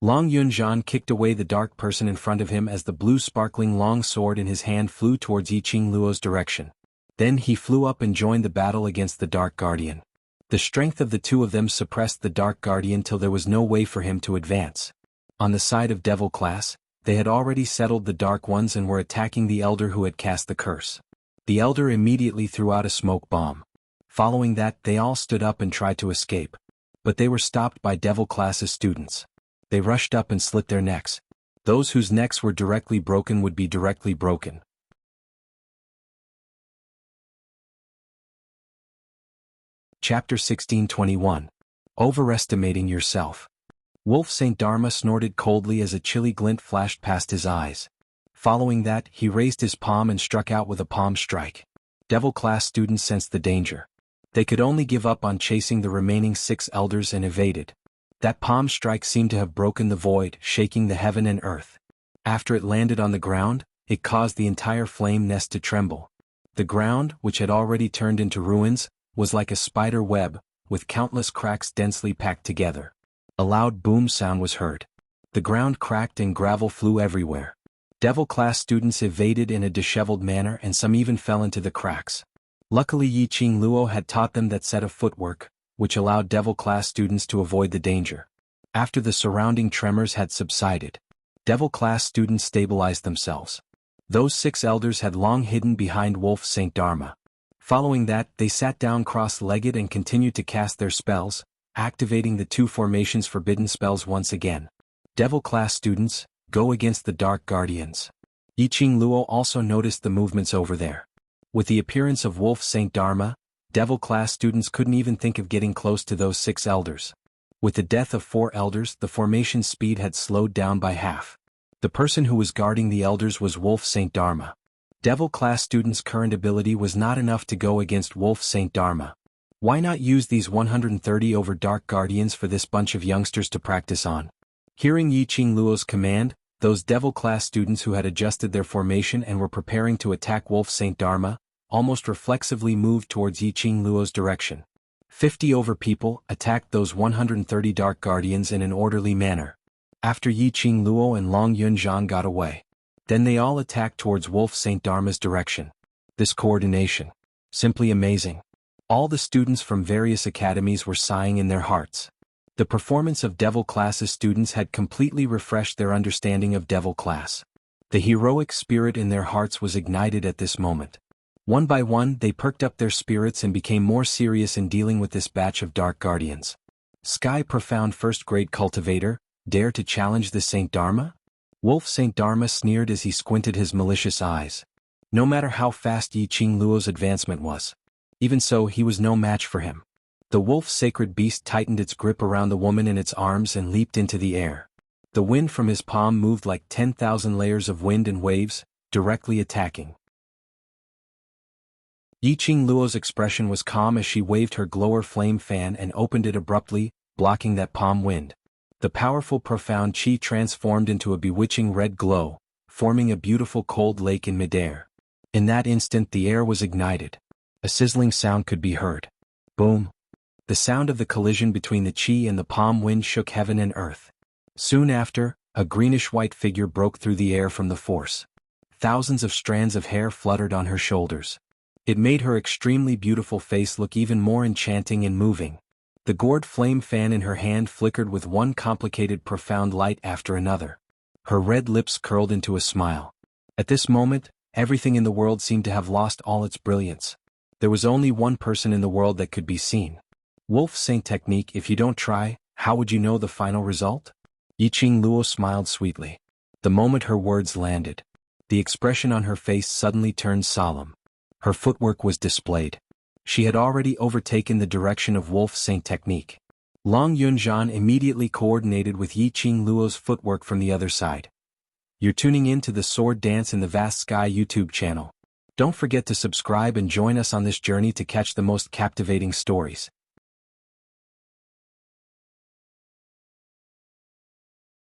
Long Yunzhan kicked away the dark person in front of him as the blue sparkling long sword in his hand flew towards Yiqing Luo's direction. Then he flew up and joined the battle against the dark guardian. The strength of the two of them suppressed the dark guardian till there was no way for him to advance. On the side of Devil class, they had already settled the dark ones and were attacking the elder who had cast the curse. The elder immediately threw out a smoke bomb. Following that, they all stood up and tried to escape. But they were stopped by Devil class's students. They rushed up and slit their necks. Those whose necks were directly broken would be directly broken. Chapter 1621. Overestimating Yourself. Wolf Saint Dharma snorted coldly as a chilly glint flashed past his eyes. Following that, he raised his palm and struck out with a palm strike. Devil class students sensed the danger. They could only give up on chasing the remaining 6 elders and evaded. That palm strike seemed to have broken the void, shaking the heaven and earth. After it landed on the ground, it caused the entire flame nest to tremble. The ground, which had already turned into ruins, was like a spider web, with countless cracks densely packed together. A loud boom sound was heard. The ground cracked and gravel flew everywhere. Devil class students evaded in a disheveled manner and some even fell into the cracks. Luckily Yiqing Luo had taught them that set of footwork, which allowed Devil class students to avoid the danger. After the surrounding tremors had subsided, Devil class students stabilized themselves. Those 6 elders had long hidden behind Wolf Saint Dharma. Following that, they sat down cross-legged and continued to cast their spells, activating the 2 formations forbidden spells once again. Devil class students, go against the dark guardians. Yiqing Luo also noticed the movements over there. With the appearance of Wolf Saint Dharma, Devil class students couldn't even think of getting close to those 6 elders. With the death of 4 elders, the formation speed had slowed down by half. The person who was guarding the elders was Wolf Saint Dharma. Devil class students' current ability was not enough to go against Wolf Saint Dharma. Why not use these 130 over dark guardians for this bunch of youngsters to practice on? Hearing Yiqing Luo's command, those Devil class students who had adjusted their formation and were preparing to attack Wolf Saint Dharma, almost reflexively moved towards Yiqing Luo's direction. 50 over people attacked those 130 dark guardians in an orderly manner. After Yi Qing Luo and Long Yunzhan got away, then they all attacked towards Wolf Saint Dharma's direction. This coordination. Simply amazing. All the students from various academies were sighing in their hearts. The performance of Devil Class's students had completely refreshed their understanding of Devil Class. The heroic spirit in their hearts was ignited at this moment. One by one they perked up their spirits and became more serious in dealing with this batch of Dark Guardians. Sky Profound First Grade Cultivator, dare to challenge the Saint Dharma? Wolf Saint Dharma sneered as he squinted his malicious eyes. No matter how fast Yi Qing Luo's advancement was, even so he was no match for him. The wolf sacred beast tightened its grip around the woman in its arms and leaped into the air. The wind from his palm moved like 10,000 layers of wind and waves, directly attacking. Yi Qing Luo's expression was calm as she waved her glower flame fan and opened it abruptly, blocking that palm wind. The powerful profound qi transformed into a bewitching red glow, forming a beautiful cold lake in midair. In that instant the air was ignited. A sizzling sound could be heard. Boom! The sound of the collision between the qi and the palm wind shook heaven and earth. Soon after, a greenish-white figure broke through the air from the force. Thousands of strands of hair fluttered on her shoulders. It made her extremely beautiful face look even more enchanting and moving. The gourd flame fan in her hand flickered with one complicated profound light after another. Her red lips curled into a smile. At this moment, everything in the world seemed to have lost all its brilliance. There was only one person in the world that could be seen. Wolf Saint technique. If you don't try, how would you know the final result? Yi Qing Luo smiled sweetly. The moment her words landed, the expression on her face suddenly turned solemn. Her footwork was displayed. She had already overtaken the direction of Wolf Saint technique. Long Yunzhan immediately coordinated with Yi Qing Luo's footwork from the other side. You're tuning in to the Sword Dance in the Vast Sky YouTube channel. Don't forget to subscribe and join us on this journey to catch the most captivating stories.